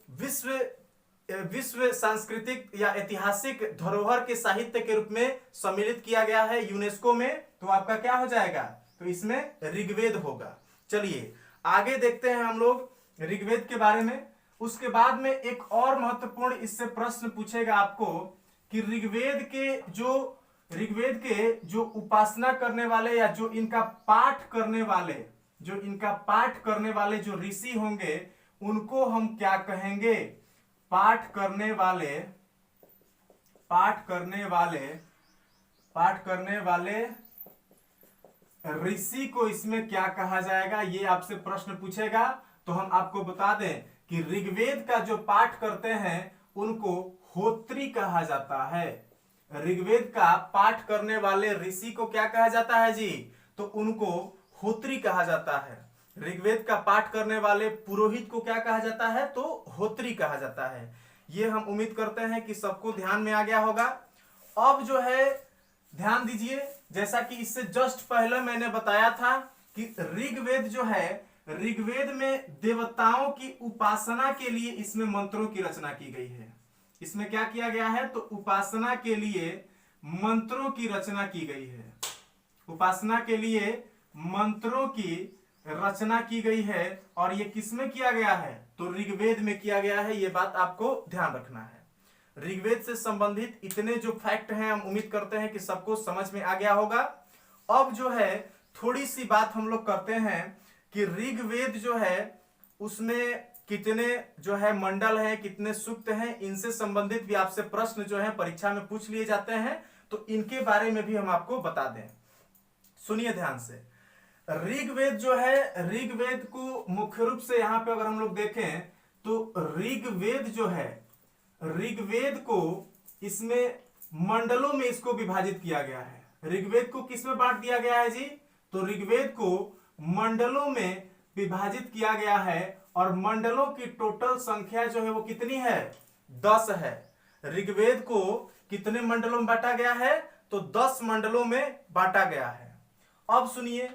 विश्व सांस्कृतिक या ऐतिहासिक धरोहर के साहित्य के रूप में सम्मिलित किया गया है यूनेस्को में, तो आपका क्या हो जाएगा? तो इसमें ऋग्वेद होगा। चलिए आगे देखते हैं हम लोग ऋग्वेद के बारे में। उसके बाद में एक और महत्वपूर्ण इससे प्रश्न पूछेगा आपको कि ऋग्वेद के जो उपासना करने वाले या जो इनका पाठ करने वाले जो ऋषि होंगे उनको हम क्या कहेंगे? पाठ करने वाले ऋषि को इसमें क्या कहा जाएगा? ये आपसे प्रश्न पूछेगा। तो हम आपको बता दें कि ऋग्वेद का जो पाठ करते हैं उनको होत्री कहा जाता है। ऋग्वेद का पाठ करने वाले ऋषि को क्या कहा जाता है जी? तो उनको होत्री कहा जाता है। ऋग्वेद का पाठ करने वाले पुरोहित को क्या कहा जाता है? तो होत्री कहा जाता है। ये हम उम्मीद करते हैं कि सबको ध्यान में आ गया होगा। अब जो है ध्यान दीजिए, जैसा कि इससे जस्ट पहले मैंने बताया था कि ऋग्वेद जो है, ऋग्वेद में देवताओं की उपासना के लिए इसमें मंत्रों की रचना की गई है। इसमें क्या किया गया है? तो उपासना के लिए मंत्रों की रचना की गई है। उपासना के लिए मंत्रों की रचना की गई है और ये किसमें किया गया है? तो ऋग्वेद में किया गया है। ये बात आपको ध्यान रखना है। ऋग्वेद से संबंधित इतने जो फैक्ट हैं हम उम्मीद करते हैं कि सबको समझ में आ गया होगा। अब जो है थोड़ी सी बात हम लोग करते हैं कि ऋग्वेद जो है उसमें कितने जो है मंडल हैं, कितने सूक्त हैं, इनसे संबंधित भी आपसे प्रश्न जो है परीक्षा में पूछ लिए जाते हैं। तो इनके बारे में भी हम आपको बता दें। सुनिए ध्यान से। ऋग्वेद जो है, ऋग्वेद को मुख्य रूप से यहां पे अगर हम लोग देखें तो ऋग्वेद जो है, ऋग्वेद को इसमें मंडलों में इसको विभाजित किया गया है। ऋग्वेद को किसमें बांट दिया गया है जी? तो ऋग्वेद को मंडलों में विभाजित किया गया है और मंडलों की टोटल संख्या जो है वो कितनी है? 10 है। ऋग्वेद को कितने मंडलों में बांटा गया है? तो 10 मंडलों में बांटा गया है। अब सुनिए,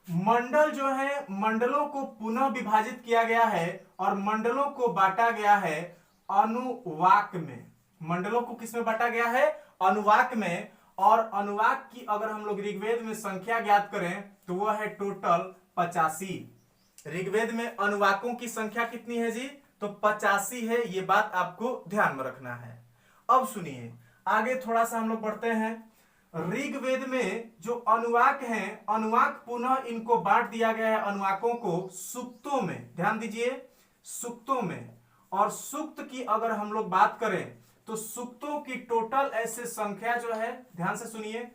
मंडल जो है, मंडलों को पुनः विभाजित किया गया है और मंडलों को बांटा गया है अनुवाक में। मंडलों को किसमें बांटा गया है? अनुवाक में। और अनुवाक की अगर हम लोग ऋग्वेद में संख्या ज्ञात करें तो वह है टोटल 85। ऋग्वेद में अनुवाकों की संख्या कितनी है जी? तो 85 है। ये बात आपको ध्यान में रखना है। अब सुनिए आगे थोड़ा सा हम लोग बढ़ते हैं। ऋग्वेद में जो अनुवाक हैं, अनुवाक पुनः इनको बांट दिया गया है अनुवाकों को सूक्तों में। ध्यान दीजिए, सूक्तों में। और सूक्त की अगर हम लोग बात करें तो सूक्तों की टोटल ऐसे संख्या जो है, ध्यान से सुनिए,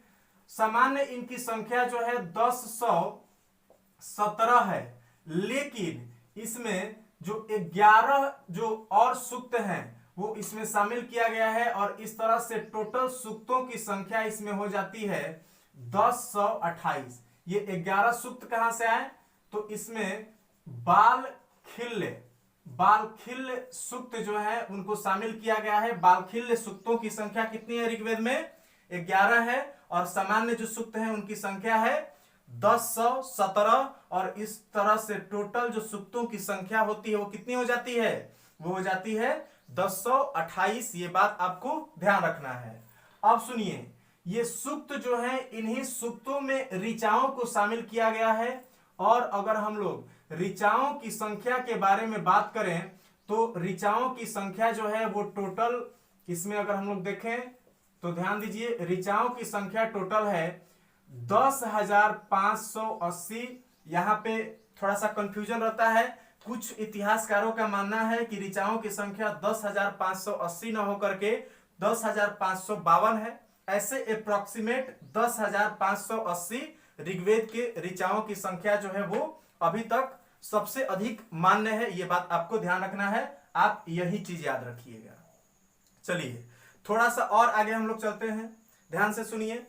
सामान्य इनकी संख्या जो है 1017 है, लेकिन इसमें जो 11 जो और सूक्त हैं वो इसमें शामिल किया गया है, और इस तरह से टोटल सूक्तों की संख्या इसमें हो जाती है 1028। ये 11 सूक्त कहां से आए, तो इसमें बाल खिल्य सूक्त जो है उनको शामिल किया गया है। बाल खिल्य सूक्तों की संख्या कितनी है ऋग्वेद में, 11 है, और सामान्य जो सूक्त हैं उनकी संख्या है 1017। और इस तरह से टोटल जो सूक्तों की संख्या होती है वो कितनी हो जाती है, वो हो जाती है 1028। ये बात आपको ध्यान रखना है। अब सुनिए, ये सूक्त जो है इन्हीं सूक्तों में ऋचाओं को शामिल किया गया है। और अगर हम लोग ऋचाओं की संख्या के बारे में बात करें तो ऋचाओं की संख्या जो है वो टोटल, इसमें अगर हम लोग देखें तो ध्यान दीजिए, ऋचाओं की संख्या टोटल है 10,580। यहाँ पे थोड़ा सा कंफ्यूजन रहता है, कुछ इतिहासकारों का मानना है कि ऋचाओं की संख्या 10,580 न होकर के 10,552 है। ऐसे अप्रोक्सीमेट 10,580 ऋग्वेद के ऋचाओं की संख्या जो है वो अभी तक सबसे अधिक मान्य है। ये बात आपको ध्यान रखना है, आप यही चीज याद रखिएगा। चलिए थोड़ा सा और आगे हम लोग चलते हैं, ध्यान से सुनिए।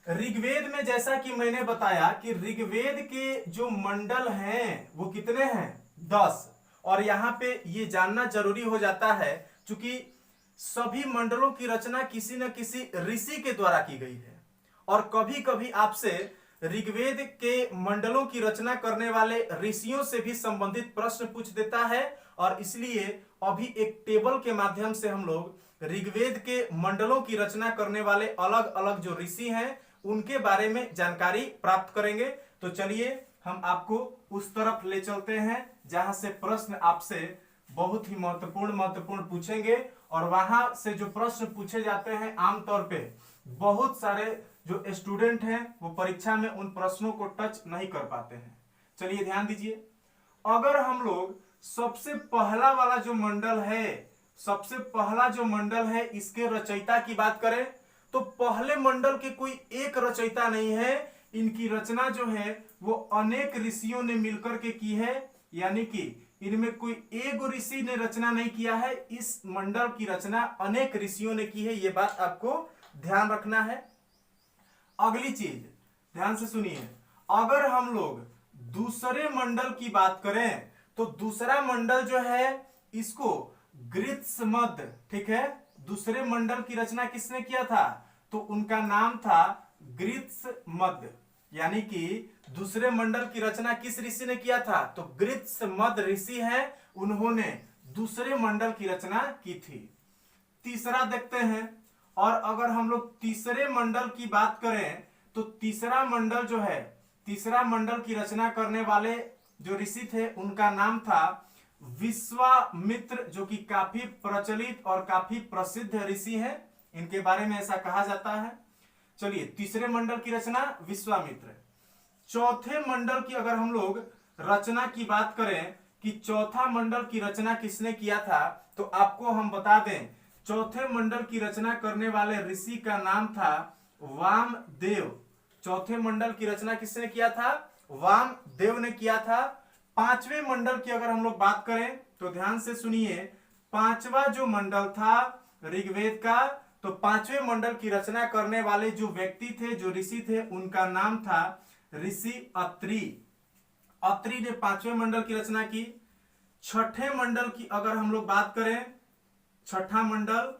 ऋग्वेद में जैसा कि मैंने बताया कि ऋग्वेद के जो मंडल हैं वो कितने हैं, 10। और यहाँ पे ये जानना जरूरी हो जाता है क्योंकि सभी मंडलों की रचना किसी न किसी ऋषि के द्वारा की गई है, और कभी कभी आपसे ऋग्वेद के मंडलों की रचना करने वाले ऋषियों से भी संबंधित प्रश्न पूछ देता है। और इसलिए अभी एक टेबल के माध्यम से हम लोग ऋग्वेद के मंडलों की रचना करने वाले अलग अलग जो ऋषि हैं उनके बारे में जानकारी प्राप्त करेंगे। तो चलिए हम आपको उस तरफ ले चलते हैं जहां से प्रश्न आपसे बहुत ही महत्वपूर्ण पूछेंगे, और वहां से जो प्रश्न पूछे जाते हैं आमतौर पे बहुत सारे जो स्टूडेंट हैं वो परीक्षा में उन प्रश्नों को टच नहीं कर पाते हैं। चलिए ध्यान दीजिए, अगर हम लोग सबसे पहला वाला जो मंडल है, सबसे पहला जो मंडल है इसके रचयिता की बात करें तो पहले मंडल के कोई एक रचयिता नहीं है, इनकी रचना जो है वो अनेक ऋषियों ने मिलकर के की है। यानी कि इनमें कोई एक ऋषि ने रचना नहीं किया है, इस मंडल की रचना अनेक ऋषियों ने की है। ये बात आपको ध्यान रखना है। अगली चीज ध्यान से सुनिए, अगर हम लोग दूसरे मंडल की बात करें तो दूसरा मंडल जो है इसको गृत्समद, ठीक है, दूसरे मंडल की रचना किसने किया था, तो उनका नाम था गृत्समद। यानी कि दूसरे मंडल की रचना किस ऋषि ने किया था, तो गृत्समद ऋषि हैं, उन्होंने दूसरे मंडल की रचना की थी। तीसरा देखते हैं, और अगर हम लोग तीसरे मंडल की बात करें तो तीसरा मंडल जो है, तीसरा मंडल की रचना करने वाले जो ऋषि थे उनका नाम था विश्वामित्र, जो कि काफी प्रचलित और काफी प्रसिद्ध ऋषि हैं, इनके बारे में ऐसा कहा जाता है। चलिए तीसरे मंडल की रचना विश्वामित्र। चौथे मंडल की अगर हम लोग रचना की बात करें कि चौथा मंडल की रचना किसने किया था, तो आपको हम बता दें चौथे मंडल की रचना करने वाले ऋषि का नाम था वामदेव। चौथे मंडल की रचना किसने किया था, वामदेव ने किया था। पांचवें मंडल की अगर हम लोग बात करें तो ध्यान से सुनिए, पांचवा जो मंडल था ऋग्वेद का, तो पांचवें मंडल की रचना करने वाले जो व्यक्ति थे, जो ऋषि थे, उनका नाम था ऋषि अत्रि। अत्रि ने पांचवें मंडल की रचना की। छठे मंडल की अगर हम लोग बात करें, छठा मंडल,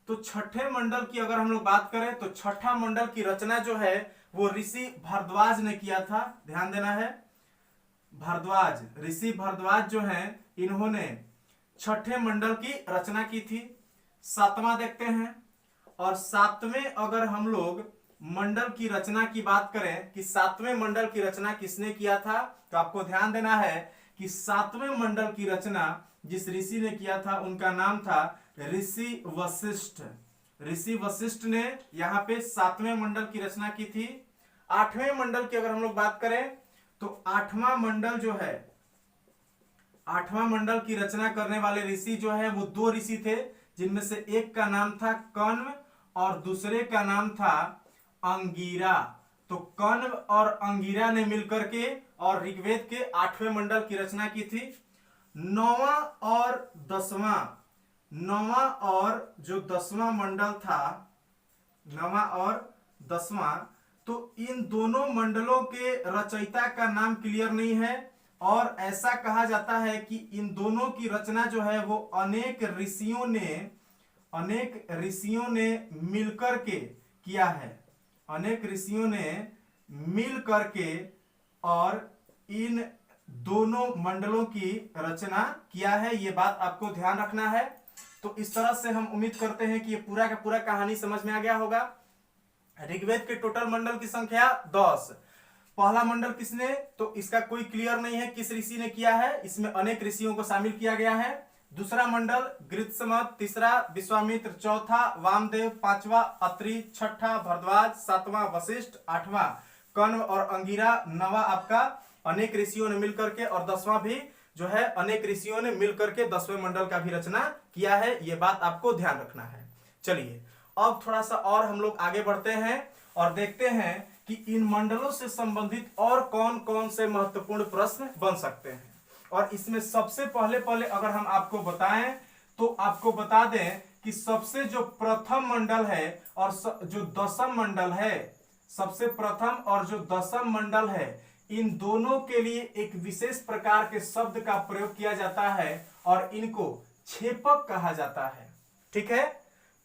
तो छठे मंडल की अगर हम लोग बात करें तो छठा मंडल की रचना जो है वो ऋषि भारद्वाज ने किया था। ध्यान देना है, भारद्वाज, ऋषि भारद्वाज जो हैं इन्होंने छठे मंडल की रचना की थी। सातवां देखते हैं, और सातवें अगर हम लोग मंडल की रचना की बात करें कि सातवें मंडल की रचना किसने किया था, तो आपको ध्यान देना है कि सातवें मंडल की रचना जिस ऋषि ने किया था उनका नाम था ऋषि वशिष्ठ। ऋषि वशिष्ठ ने यहाँ पे सातवें मंडल की रचना की थी। आठवें मंडल की अगर हम लोग बात करें तो आठवां मंडल जो है, आठवां मंडल की रचना करने वाले ऋषि जो है वो दो ऋषि थे, जिनमें से एक का नाम था कण्व और दूसरे का नाम था अंगिरा। तो कण्व और अंगिरा ने मिलकर के और ऋग्वेद के आठवें मंडल की रचना की थी। नौवां और दसवां, नौवां और जो 10वां मंडल था, नौवां और 10वां, तो इन दोनों मंडलों के रचयिता का नाम क्लियर नहीं है। और ऐसा कहा जाता है कि इन दोनों की रचना जो है वो अनेक ऋषियों ने मिलकर के किया है, अनेक ऋषियों ने मिल करके और इन दोनों मंडलों की रचना किया है। ये बात आपको ध्यान रखना है। तो इस तरह से हम उम्मीद करते हैं कि ये पूरा का पूरा कहानी समझ में आ गया होगा। ऋग्वेद के टोटल मंडल की संख्या 10। पहला मंडल किसने, तो इसका कोई क्लियर नहीं है किस ऋषि ने किया है, इसमें अनेक ऋषियों को शामिल किया गया है। दूसरा मंडल गृत्समत, तीसरा विश्वामित्र, चौथा वामदेव, पांचवा अत्रि, छठा भरद्वाज, सातवां वशिष्ठ, आठवां कण्व और अंगिरा, नवा आपका अनेक ऋषियों ने मिलकर के, और 10वां भी जो है अनेक ऋषियों ने मिलकर के 10वें मंडल का भी रचना किया है। यह बात आपको ध्यान रखना है। चलिए अब थोड़ा सा और हम लोग आगे बढ़ते हैं और देखते हैं कि इन मंडलों से संबंधित और कौन कौन से महत्वपूर्ण प्रश्न बन सकते हैं। और इसमें सबसे पहले अगर हम आपको बताएं तो आपको बता दें कि सबसे जो प्रथम मंडल है और जो 10वां मंडल है, सबसे प्रथम और जो 10वां मंडल है, इन दोनों के लिए एक विशेष प्रकार के शब्द का प्रयोग किया जाता है और इनको छेपक कहा जाता है। ठीक है,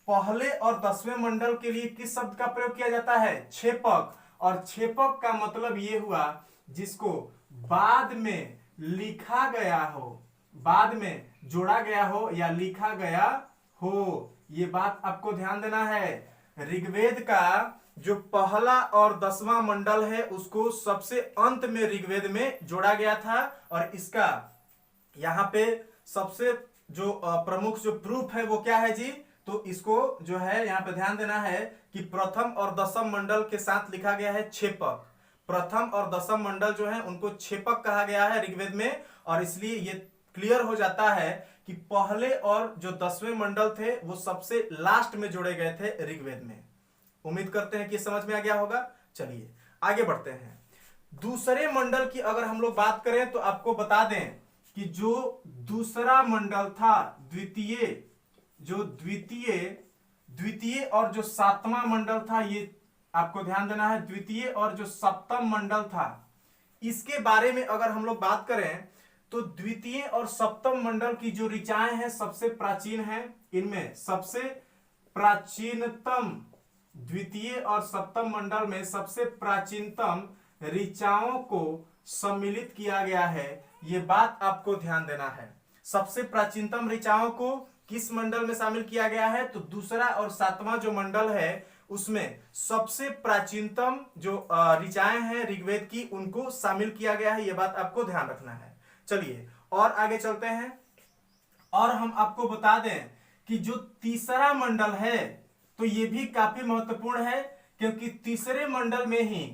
पहले और 10वें मंडल के लिए किस शब्द का प्रयोग किया जाता है, छेपक। और छेपक का मतलब ये हुआ जिसको बाद में लिखा गया हो, बाद में जोड़ा गया हो या लिखा गया हो, ये बात आपको ध्यान देना है। ऋग्वेद का जो पहला और 10वां मंडल है उसको सबसे अंत में ऋग्वेद में जोड़ा गया था। और इसका यहाँ पे सबसे जो प्रमुख जो प्रूफ है वो क्या है जी, तो इसको जो है यहाँ पे ध्यान देना है कि प्रथम और 10वां मंडल के साथ लिखा गया है छेपक। प्रथम और 10वां मंडल जो है उनको छेपक कहा गया है ऋग्वेद में, और इसलिए ये क्लियर हो जाता है कि पहले और जो 10वें मंडल थे वो सबसे लास्ट में जोड़े गए थे ऋग्वेद में। उम्मीद करते हैं कि समझ में आ गया होगा। चलिए आगे बढ़ते हैं। दूसरे मंडल की अगर हम लोग बात करें तो आपको बता दें कि जो दूसरा मंडल था, द्वितीय और जो 7वां मंडल था, ये आपको ध्यान देना है। द्वितीय और जो सप्तम मंडल था, इसके बारे में अगर हम लोग बात करें तो द्वितीय और सप्तम मंडल की जो ऋचाएं हैं सबसे प्राचीन हैं। इनमें सबसे प्राचीनतम, द्वितीय और सप्तम मंडल में सबसे प्राचीनतम ऋचाओं को सम्मिलित किया गया है। यह बात आपको ध्यान देना है। सबसे प्राचीनतम ऋचाओं को किस मंडल में शामिल किया गया है, तो दूसरा और 7वां जो मंडल है उसमें सबसे प्राचीनतम जो ऋचाएं हैं ऋग्वेद की, उनको शामिल किया गया है। यह बात आपको ध्यान रखना है। चलिए और आगे चलते हैं और हम आपको बता दें कि जो तीसरा मंडल है तो ये भी काफी महत्वपूर्ण है, क्योंकि तीसरे मंडल में ही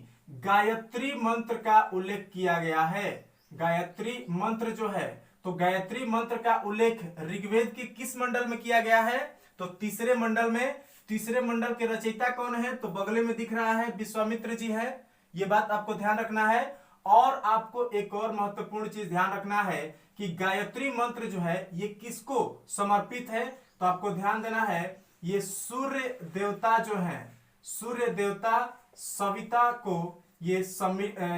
गायत्री मंत्र का उल्लेख किया गया है। गायत्री मंत्र जो है, तो गायत्री मंत्र का उल्लेख ऋग्वेद के किस मंडल में किया गया है, तो तीसरे मंडल में। तीसरे मंडल के रचयिता कौन है, तो बगले में दिख रहा है विश्वामित्र जी है। ये बात आपको ध्यान रखना है। और आपको एक और महत्वपूर्ण चीज ध्यान रखना है कि गायत्री मंत्र जो है ये किसको समर्पित है, तो आपको ध्यान देना है ये सूर्य देवता जो है, सूर्य देवता सविता को ये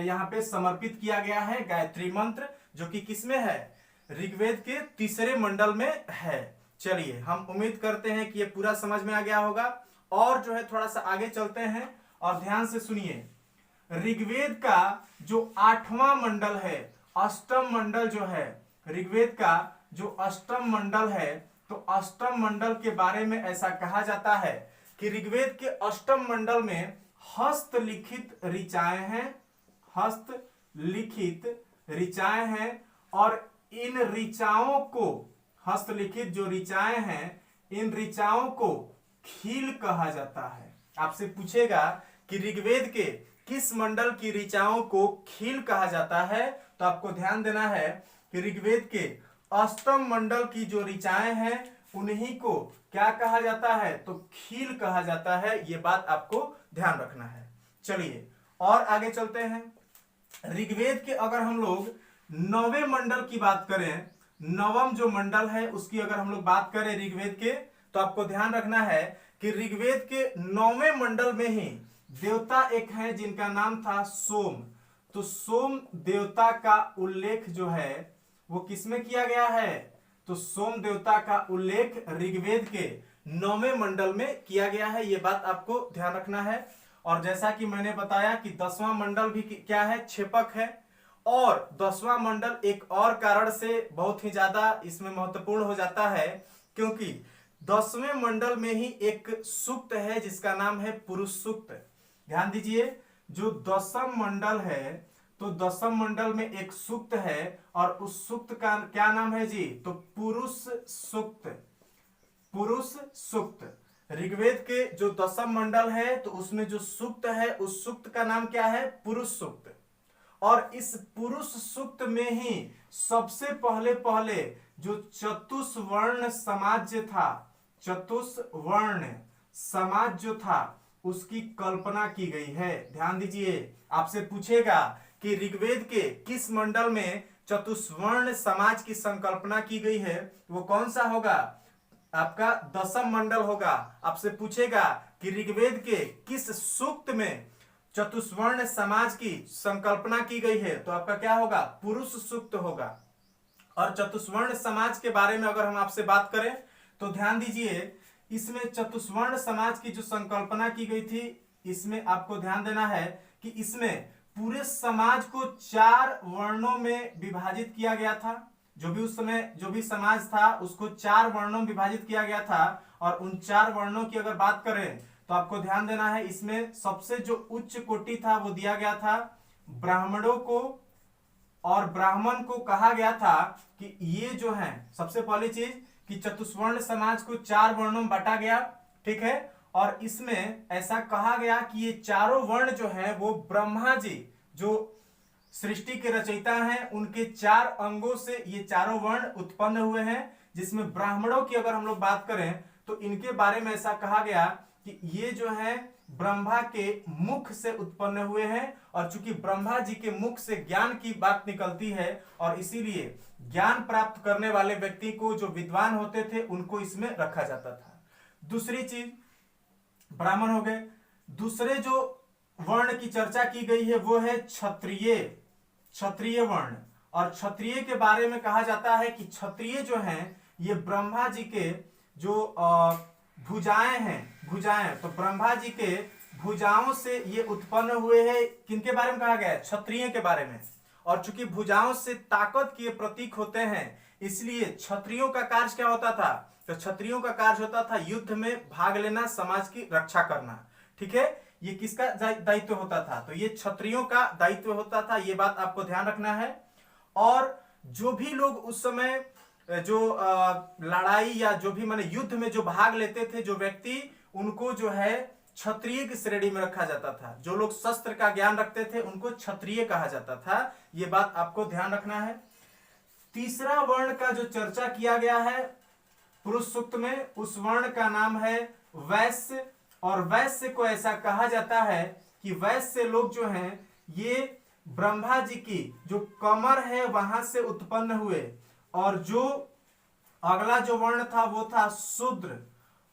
यहाँ पे समर्पित किया गया है गायत्री मंत्र, जो कि किसमें है, ऋग्वेद के तीसरे मंडल में है। चलिए हम उम्मीद करते हैं कि ये पूरा समझ में आ गया होगा। और जो है थोड़ा सा आगे चलते हैं और ध्यान से सुनिए। ऋग्वेद का जो 8वां मंडल है, अष्टम मंडल जो है, ऋग्वेद का जो अष्टम मंडल है, तो अष्टम मंडल के बारे में ऐसा कहा जाता है कि ऋग्वेद के अष्टम मंडल में हस्तलिखित ऋचाएं हैं, हस्तलिखित ऋचाएं हैं। और इन ऋचाओं को, हस्तलिखित जो ऋचाएं हैं, इन ऋचाओं को खील कहा जाता है। आपसे पूछेगा कि ऋग्वेद के किस मंडल की ऋचाओं को खील कहा जाता है, तो आपको ध्यान देना है कि ऋग्वेद के अष्टम मंडल की जो ऋचाएं हैं उन्हीं को क्या कहा जाता है, तो खील कहा जाता है। ये बात आपको ध्यान रखना है। चलिए और आगे चलते हैं। ऋग्वेद के अगर हम लोग 9वें मंडल की बात करें नवम जो मंडल है उसकी अगर हम लोग बात करें ऋग्वेद के, तो आपको ध्यान रखना है कि ऋग्वेद के 9वें मंडल में ही देवता एक है जिनका नाम था सोम। तो सोम देवता का उल्लेख जो है वो किसमें किया गया है? तो सोम देवता का उल्लेख ऋग्वेद के 9वें मंडल में किया गया है। ये बात आपको ध्यान रखना है। और जैसा कि मैंने बताया कि 10वां मंडल भी क्या है? क्षेपक है। और 10वां मंडल एक और कारण से बहुत ही ज्यादा इसमें महत्वपूर्ण हो जाता है, क्योंकि 10वें मंडल में ही एक सूक्त है जिसका नाम है पुरुष सूक्त। ध्यान दीजिए, जो 10वां मंडल है, तो 10वां मंडल में एक सूक्त है और उस सूक्त का क्या नाम है जी? तो पुरुष सूक्त। पुरुष सूक्त ऋग्वेद के जो 10वां मंडल है तो उसमें जो सूक्त है उस सूक्त का नाम क्या है? पुरुष सूक्त। और इस पुरुष सूक्त में ही सबसे पहले पहले जो चतुष्वर्ण समाज था, चतुष्वर्ण समाज जो था उसकी कल्पना की गई है। ध्यान दीजिए, आपसे पूछेगा कि ऋग्वेद के किस मंडल में चतुष्वर्ण समाज की संकल्पना की गई है, वो कौन सा होगा? आपका 10वां मंडल होगा। आपसे पूछेगा कि ऋग्वेद के किस सूक्त में चतुष्वर्ण समाज की संकल्पना की गई है, तो आपका क्या होगा? पुरुष सूक्त होगा। और चतुष्वर्ण समाज के बारे में अगर हम आपसे बात करें तो ध्यान दीजिए, इसमें चतुष्वर्ण समाज की जो संकल्पना की गई थी, इसमें आपको ध्यान देना है कि इसमें पूरे समाज को 4 वर्णों में विभाजित किया गया था। जो भी उस समय जो भी समाज था उसको 4 वर्णों में विभाजित किया गया था। और उन 4 वर्णों की अगर बात करें तो आपको ध्यान देना है, इसमें सबसे जो उच्च कोटि था वो दिया गया था ब्राह्मणों को। और ब्राह्मण को कहा गया था कि ये जो है, सबसे पहली चीज कि चतुष्वर्ण समाज को 4 वर्णों में बांटा गया, ठीक है। और इसमें ऐसा कहा गया कि ये चारों वर्ण जो है वो ब्रह्मा जी जो सृष्टि के रचयिता हैं उनके 4 अंगों से ये चारों वर्ण उत्पन्न हुए हैं। जिसमें ब्राह्मणों की अगर हम लोग बात करें तो इनके बारे में ऐसा कहा गया कि ये जो है ब्रह्मा के मुख से उत्पन्न हुए हैं। और चूंकि ब्रह्मा जी के मुख से ज्ञान की बात निकलती है और इसीलिए ज्ञान प्राप्त करने वाले व्यक्ति को, जो विद्वान होते थे, उनको इसमें रखा जाता था। दूसरी चीज, ब्राह्मण हो गए। दूसरे जो वर्ण की चर्चा की गई है वो है क्षत्रिय, क्षत्रिय वर्ण। और क्षत्रिय के बारे में कहा जाता है कि क्षत्रिय जो हैं ये ब्रह्मा जी के जो भुजाएं हैं, भुजाएं, तो ब्रह्मा जी के भुजाओं से ये उत्पन्न हुए हैं। किनके बारे में कहा गया है? क्षत्रिय के बारे में। और चूंकि भुजाओं से ताकत के प्रतीक होते हैं, इसलिए क्षत्रियों का कार्य क्या होता था? तो क्षत्रियों का कार्य होता था युद्ध में भाग लेना, समाज की रक्षा करना, ठीक है। ये किसका दायित्व होता था? तो ये क्षत्रियों का दायित्व होता था। ये बात आपको ध्यान रखना है। और जो भी लोग उस समय जो लड़ाई या जो भी माने युद्ध में जो भाग लेते थे जो व्यक्ति, उनको जो है क्षत्रिय की श्रेणी में रखा जाता था। जो लोग शस्त्र का ज्ञान रखते थे उनको क्षत्रिय कहा जाता था। ये बात आपको ध्यान रखना है। तीसरा वर्ण का जो चर्चा किया गया है पुरुष सूक्त में, उस वर्ण का नाम है वैश्य। और वैश्य को ऐसा कहा जाता है कि वैश्य लोग जो हैं ये ब्रह्मा जी की जो कमर है वहां से उत्पन्न हुए। और जो अगला जो वर्ण था वो था शूद्र।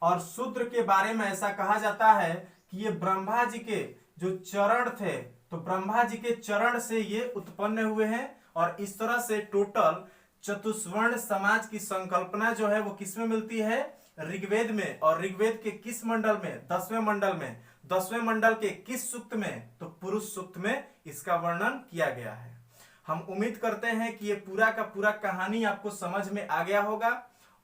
और शूद्र के बारे में ऐसा कहा जाता है कि ये ब्रह्मा जी के जो चरण थे, तो ब्रह्मा जी के चरण से ये उत्पन्न हुए हैं। और इस तरह से टोटल चतुष्वर्ण समाज की संकल्पना जो है वो किसमें मिलती है? ऋग्वेद में। और ऋग्वेद के किस मंडल में? 10वें मंडल में। 10वें मंडल के किस सूक्त में? तो पुरुष सूक्त में इसका वर्णन किया गया है। हम उम्मीद करते हैं कि ये पूरा का पूरा कहानी आपको समझ में आ गया होगा।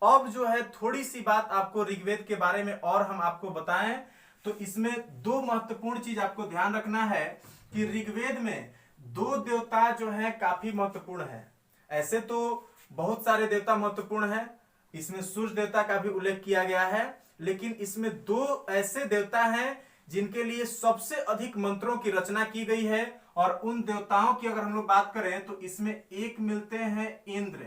अब जो है थोड़ी सी बात आपको ऋग्वेद के बारे में और हम आपको बताएं तो इसमें 2 महत्वपूर्ण चीज आपको ध्यान रखना है कि ऋग्वेद में 2 देवता जो है काफी महत्वपूर्ण है। ऐसे तो बहुत सारे देवता महत्वपूर्ण हैं, इसमें सूर्य देवता का भी उल्लेख किया गया है, लेकिन इसमें 2 ऐसे देवता हैं जिनके लिए सबसे अधिक मंत्रों की रचना की गई है। और उन देवताओं की अगर हम लोग बात करें तो इसमें एक मिलते हैं इंद्र।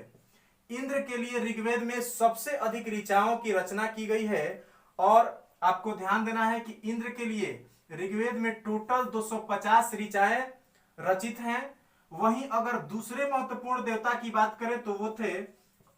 इंद्र के लिए ऋग्वेद में सबसे अधिक ऋचाओं की रचना की गई है। और आपको ध्यान देना है कि इंद्र के लिए ऋग्वेद में टोटल 250 ऋचाएं रचित हैं। वहीं अगर दूसरे महत्वपूर्ण देवता की बात करें तो वो थे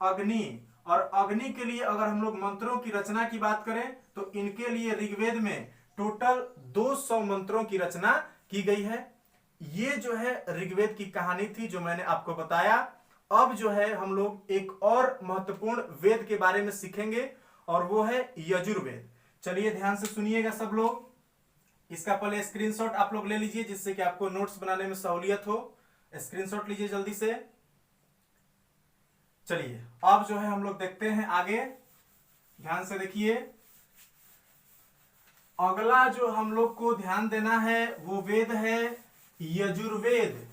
अग्नि, और अग्नि के लिए अगर हम लोग मंत्रों की रचना की बात करें तो इनके लिए ऋग्वेद में टोटल 200 मंत्रों की रचना की गई है। ये जो है ऋग्वेद की कहानी थी जो मैंने आपको बताया। अब जो है हम लोग एक और महत्वपूर्ण वेद के बारे में सीखेंगे और वो है यजुर्वेद। चलिए ध्यान से सुनिएगा सब लोग। इसका पहले स्क्रीनशॉट आप लोग ले लीजिए जिससे कि आपको नोट्स बनाने में सहूलियत हो। स्क्रीनशॉट लीजिए जल्दी से। चलिए अब जो है हम लोग देखते हैं आगे, ध्यान से देखिए। अगला जो हम लोग को ध्यान देना है वो वेद है यजुर्वेद।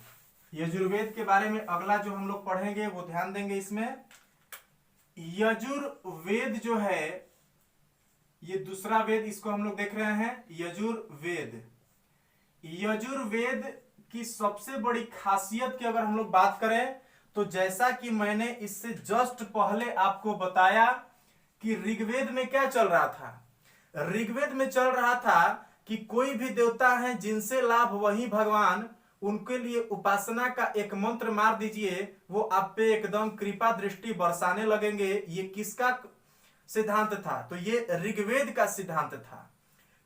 यजुर्वेद के बारे में अगला जो हम लोग पढ़ेंगे वो ध्यान देंगे इसमें। यजुर्वेद जो है ये दूसरा वेद, इसको हम लोग देख रहे हैं यजुर्वेद। यजुर्वेद की सबसे बड़ी खासियत की अगर हम लोग बात करें तो जैसा कि मैंने इससे जस्ट पहले आपको बताया कि ऋग्वेद में क्या चल रहा था। ऋग्वेद में चल रहा था कि कोई भी देवता है जिनसे लाभ वही भगवान, उनके लिए उपासना का एक मंत्र मार दीजिए, वो आप पे एकदम कृपा दृष्टि बरसाने लगेंगे। ये किसका सिद्धांत था? तो ये ऋग्वेद का सिद्धांत था।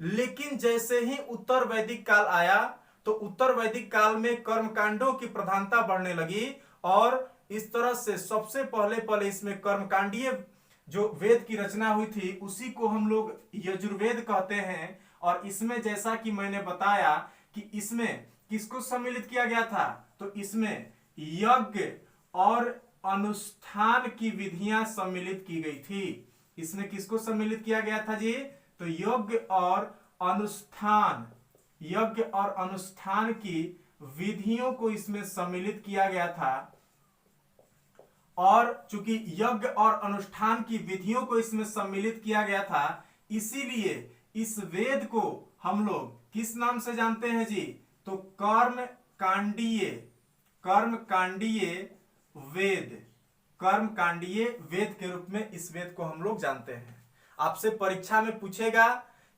लेकिन जैसे ही उत्तर वैदिक काल आया तो उत्तर वैदिक काल में कर्मकांडों की प्रधानता बढ़ने लगी और इस तरह से सबसे पहले इसमें कर्मकांडीय जो वेद की रचना हुई थी उसी को हम लोग यजुर्वेद कहते हैं। और इसमें जैसा कि मैंने बताया कि इसमें किसको सम्मिलित किया गया था, तो इसमें यज्ञ और अनुष्ठान की विधियां सम्मिलित की गई थी। इसमें किसको सम्मिलित किया गया था जी? तो यज्ञ और अनुष्ठान की विधियों को इसमें सम्मिलित किया गया था। और चूंकि यज्ञ और अनुष्ठान की विधियों को इसमें सम्मिलित किया गया था, इसीलिए इस वेद को हम लोग किस नाम से जानते हैं जी? तो कर्मकांडीय वेद के रूप में इस वेद को हम लोग जानते हैं। आपसे परीक्षा में पूछेगा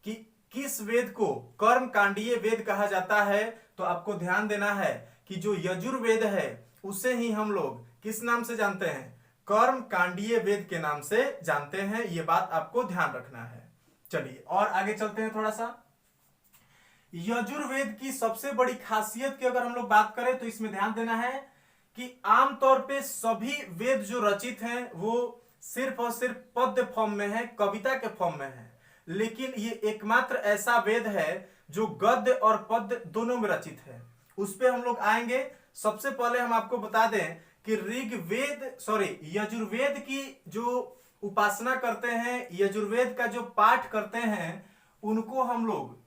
कि किस वेद को कर्मकांडीय वेद कहा जाता है, तो आपको ध्यान देना है कि जो यजुर्वेद है उसे ही हम लोग किस नाम से जानते हैं? कर्मकांडीय वेद के नाम से जानते हैं। यह बात आपको ध्यान रखना है। चलिए और आगे चलते हैं थोड़ा सा। यजुर्वेद की सबसे बड़ी खासियत की अगर हम लोग बात करें तो इसमें ध्यान देना है कि आमतौर पे सभी वेद जो रचित हैं वो सिर्फ और सिर्फ पद्य फॉर्म में है, कविता के फॉर्म में है। लेकिन ये एकमात्र ऐसा वेद है जो गद्य और पद्य दोनों में रचित है। उस पे हम लोग आएंगे। सबसे पहले हम आपको बता दें कि यजुर्वेद की जो उपासना करते हैं, यजुर्वेद का जो पाठ करते हैं, उनको हम लोग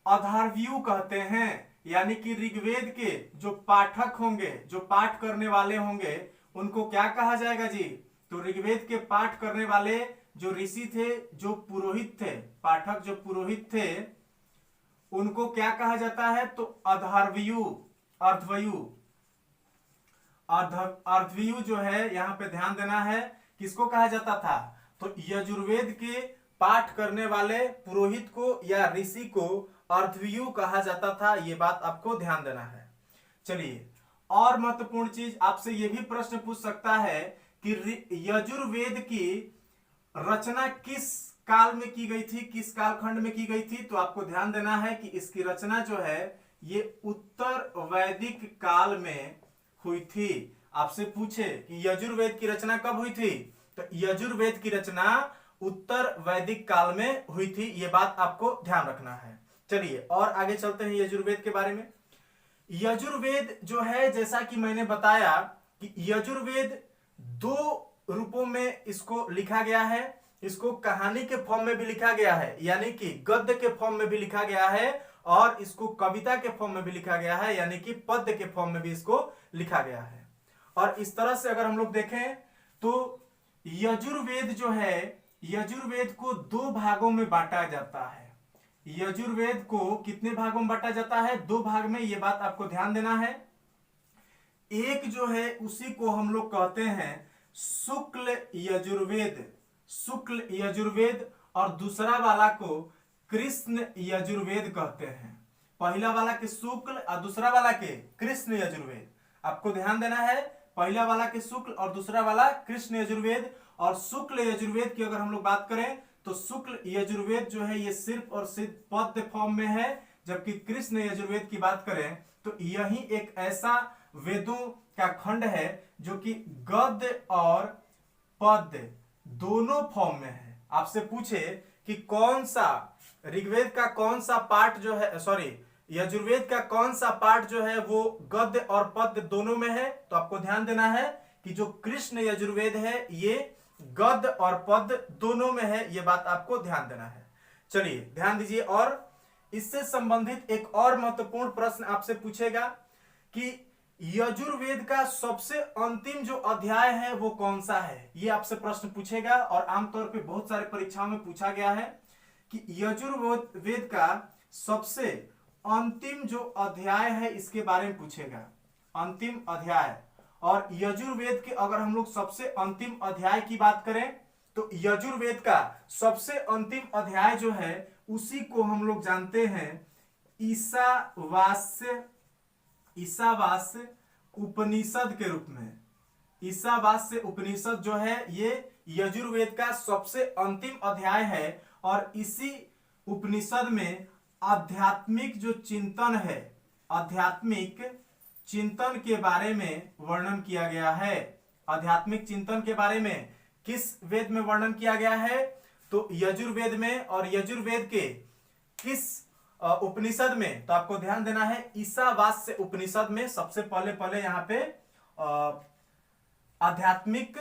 अधार्व्यू कहते हैं। यानी कि ऋग्वेद के जो पाठक होंगे, जो पाठ करने वाले होंगे, उनको क्या कहा जाएगा जी? तो ऋग्वेद के पाठ करने वाले जो ऋषि थे, जो पुरोहित थे, पाठक जो पुरोहित थे, उनको क्या कहा जाता है? तो अर्धव्यू जो है, यहां पे ध्यान देना है, किसको कहा जाता था? तो यजुर्वेद के पाठ करने वाले पुरोहित को या ऋषि को अर्धव्यू कहा जाता था। यह बात आपको ध्यान देना है। चलिए और महत्वपूर्ण चीज, आपसे यह भी प्रश्न पूछ सकता है कि यजुर्वेद की रचना किस काल में की गई थी, किस कालखंड में की गई थी? तो आपको ध्यान देना है कि इसकी रचना जो है ये उत्तर वैदिक काल में हुई थी। आपसे पूछे कि यजुर्वेद की रचना कब हुई थी, तो यजुर्वेद की रचना उत्तर वैदिक काल में हुई थी। यह बात आपको ध्यान रखना है। चलिए और आगे चलते हैं यजुर्वेद के बारे में। यजुर्वेद जो है, जैसा कि मैंने बताया कि यजुर्वेद दो रूपों में इसको लिखा गया है। इसको कहानी के फॉर्म में भी लिखा गया है, यानी कि गद्य के फॉर्म में भी लिखा गया है, और इसको कविता के फॉर्म में भी लिखा गया है, यानी कि पद्य के फॉर्म में भी इसको लिखा गया है। और इस तरह से अगर हम लोग देखें तो यजुर्वेद जो है, यजुर्वेद को दो भागों में बांटा जाता है। यजुर्वेद को कितने भागों में बांटा जाता है? दो भाग में। यह बात आपको ध्यान देना है। एक जो है उसी को हम लोग कहते हैं शुक्ल यजुर्वेद, और दूसरा वाला को कृष्ण यजुर्वेद कहते हैं। पहला वाला के शुक्ल और दूसरा वाला के कृष्ण यजुर्वेद। आपको ध्यान देना है, पहला वाला के शुक्ल और दूसरा वाला कृष्ण यजुर्वेद। और शुक्ल यजुर्वेद की अगर हम लोग बात करें तो शुक्ल यजुर्वेद जो है ये सिर्फ और सिर्फ पद्य फॉर्म में है, जबकि कृष्ण यजुर्वेद की बात करें तो यही एक ऐसा वेदों का खंड है जो कि गद्य और पद्य दोनों फॉर्म में है। आपसे पूछे कि कौन सा ऋग्वेद का कौन सा पार्ट जो है, सॉरी यजुर्वेद का कौन सा पार्ट जो है वो गद्य और पद्य दोनों में है, तो आपको ध्यान देना है कि जो कृष्ण यजुर्वेद है ये गद्य और पद्य दोनों में है, ये बात आपको ध्यान देना है। चलिए ध्यान दीजिए। और इससे संबंधित एक और महत्वपूर्ण प्रश्न आपसे पूछेगा कि यजुर्वेद का सबसे अंतिम जो अध्याय है वो कौन सा है, ये आपसे प्रश्न पूछेगा। और आमतौर पे बहुत सारे परीक्षाओं में पूछा गया है कि यजुर्वेद का सबसे अंतिम जो अध्याय है इसके बारे में पूछेगा, अंतिम अध्याय। और यजुर्वेद के अगर हम लोग सबसे अंतिम अध्याय की बात करें तो यजुर्वेद का सबसे अंतिम अध्याय जो है उसी को हम लोग जानते हैं ईशावास्य उपनिषद के रूप में। ईशावास्य उपनिषद जो है ये यजुर्वेद का सबसे अंतिम अध्याय है और इसी उपनिषद में आध्यात्मिक जो चिंतन है, आध्यात्मिक चिंतन के बारे में वर्णन किया गया है। आध्यात्मिक चिंतन के बारे में किस वेद में वर्णन किया गया है, तो यजुर्वेद में। और यजुर्वेद के किस उपनिषद में, तो आपको ध्यान देना है ईशावास्य उपनिषद में सबसे पहले यहाँ पे आध्यात्मिक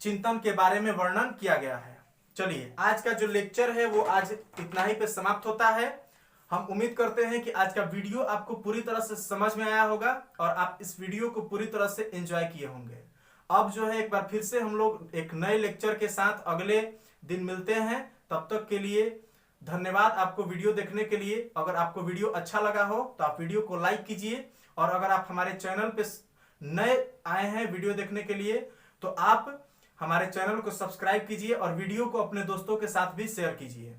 चिंतन के बारे में वर्णन किया गया है। चलिए आज का जो लेक्चर है वो आज इतना ही पे समाप्त होता है। हम उम्मीद करते हैं कि आज का वीडियो आपको पूरी तरह से समझ में आया होगा और आप इस वीडियो को पूरी तरह से एंजॉय किए होंगे। अब जो है एक बार फिर से हम लोग एक नए लेक्चर के साथ अगले दिन मिलते हैं। तब तक के लिए धन्यवाद आपको वीडियो देखने के लिए। अगर आपको वीडियो अच्छा लगा हो तो आप वीडियो को लाइक कीजिए, और अगर आप हमारे चैनल पे नए आए हैं वीडियो देखने के लिए तो आप हमारे चैनल को सब्सक्राइब कीजिए और वीडियो को अपने दोस्तों के साथ भी शेयर कीजिए।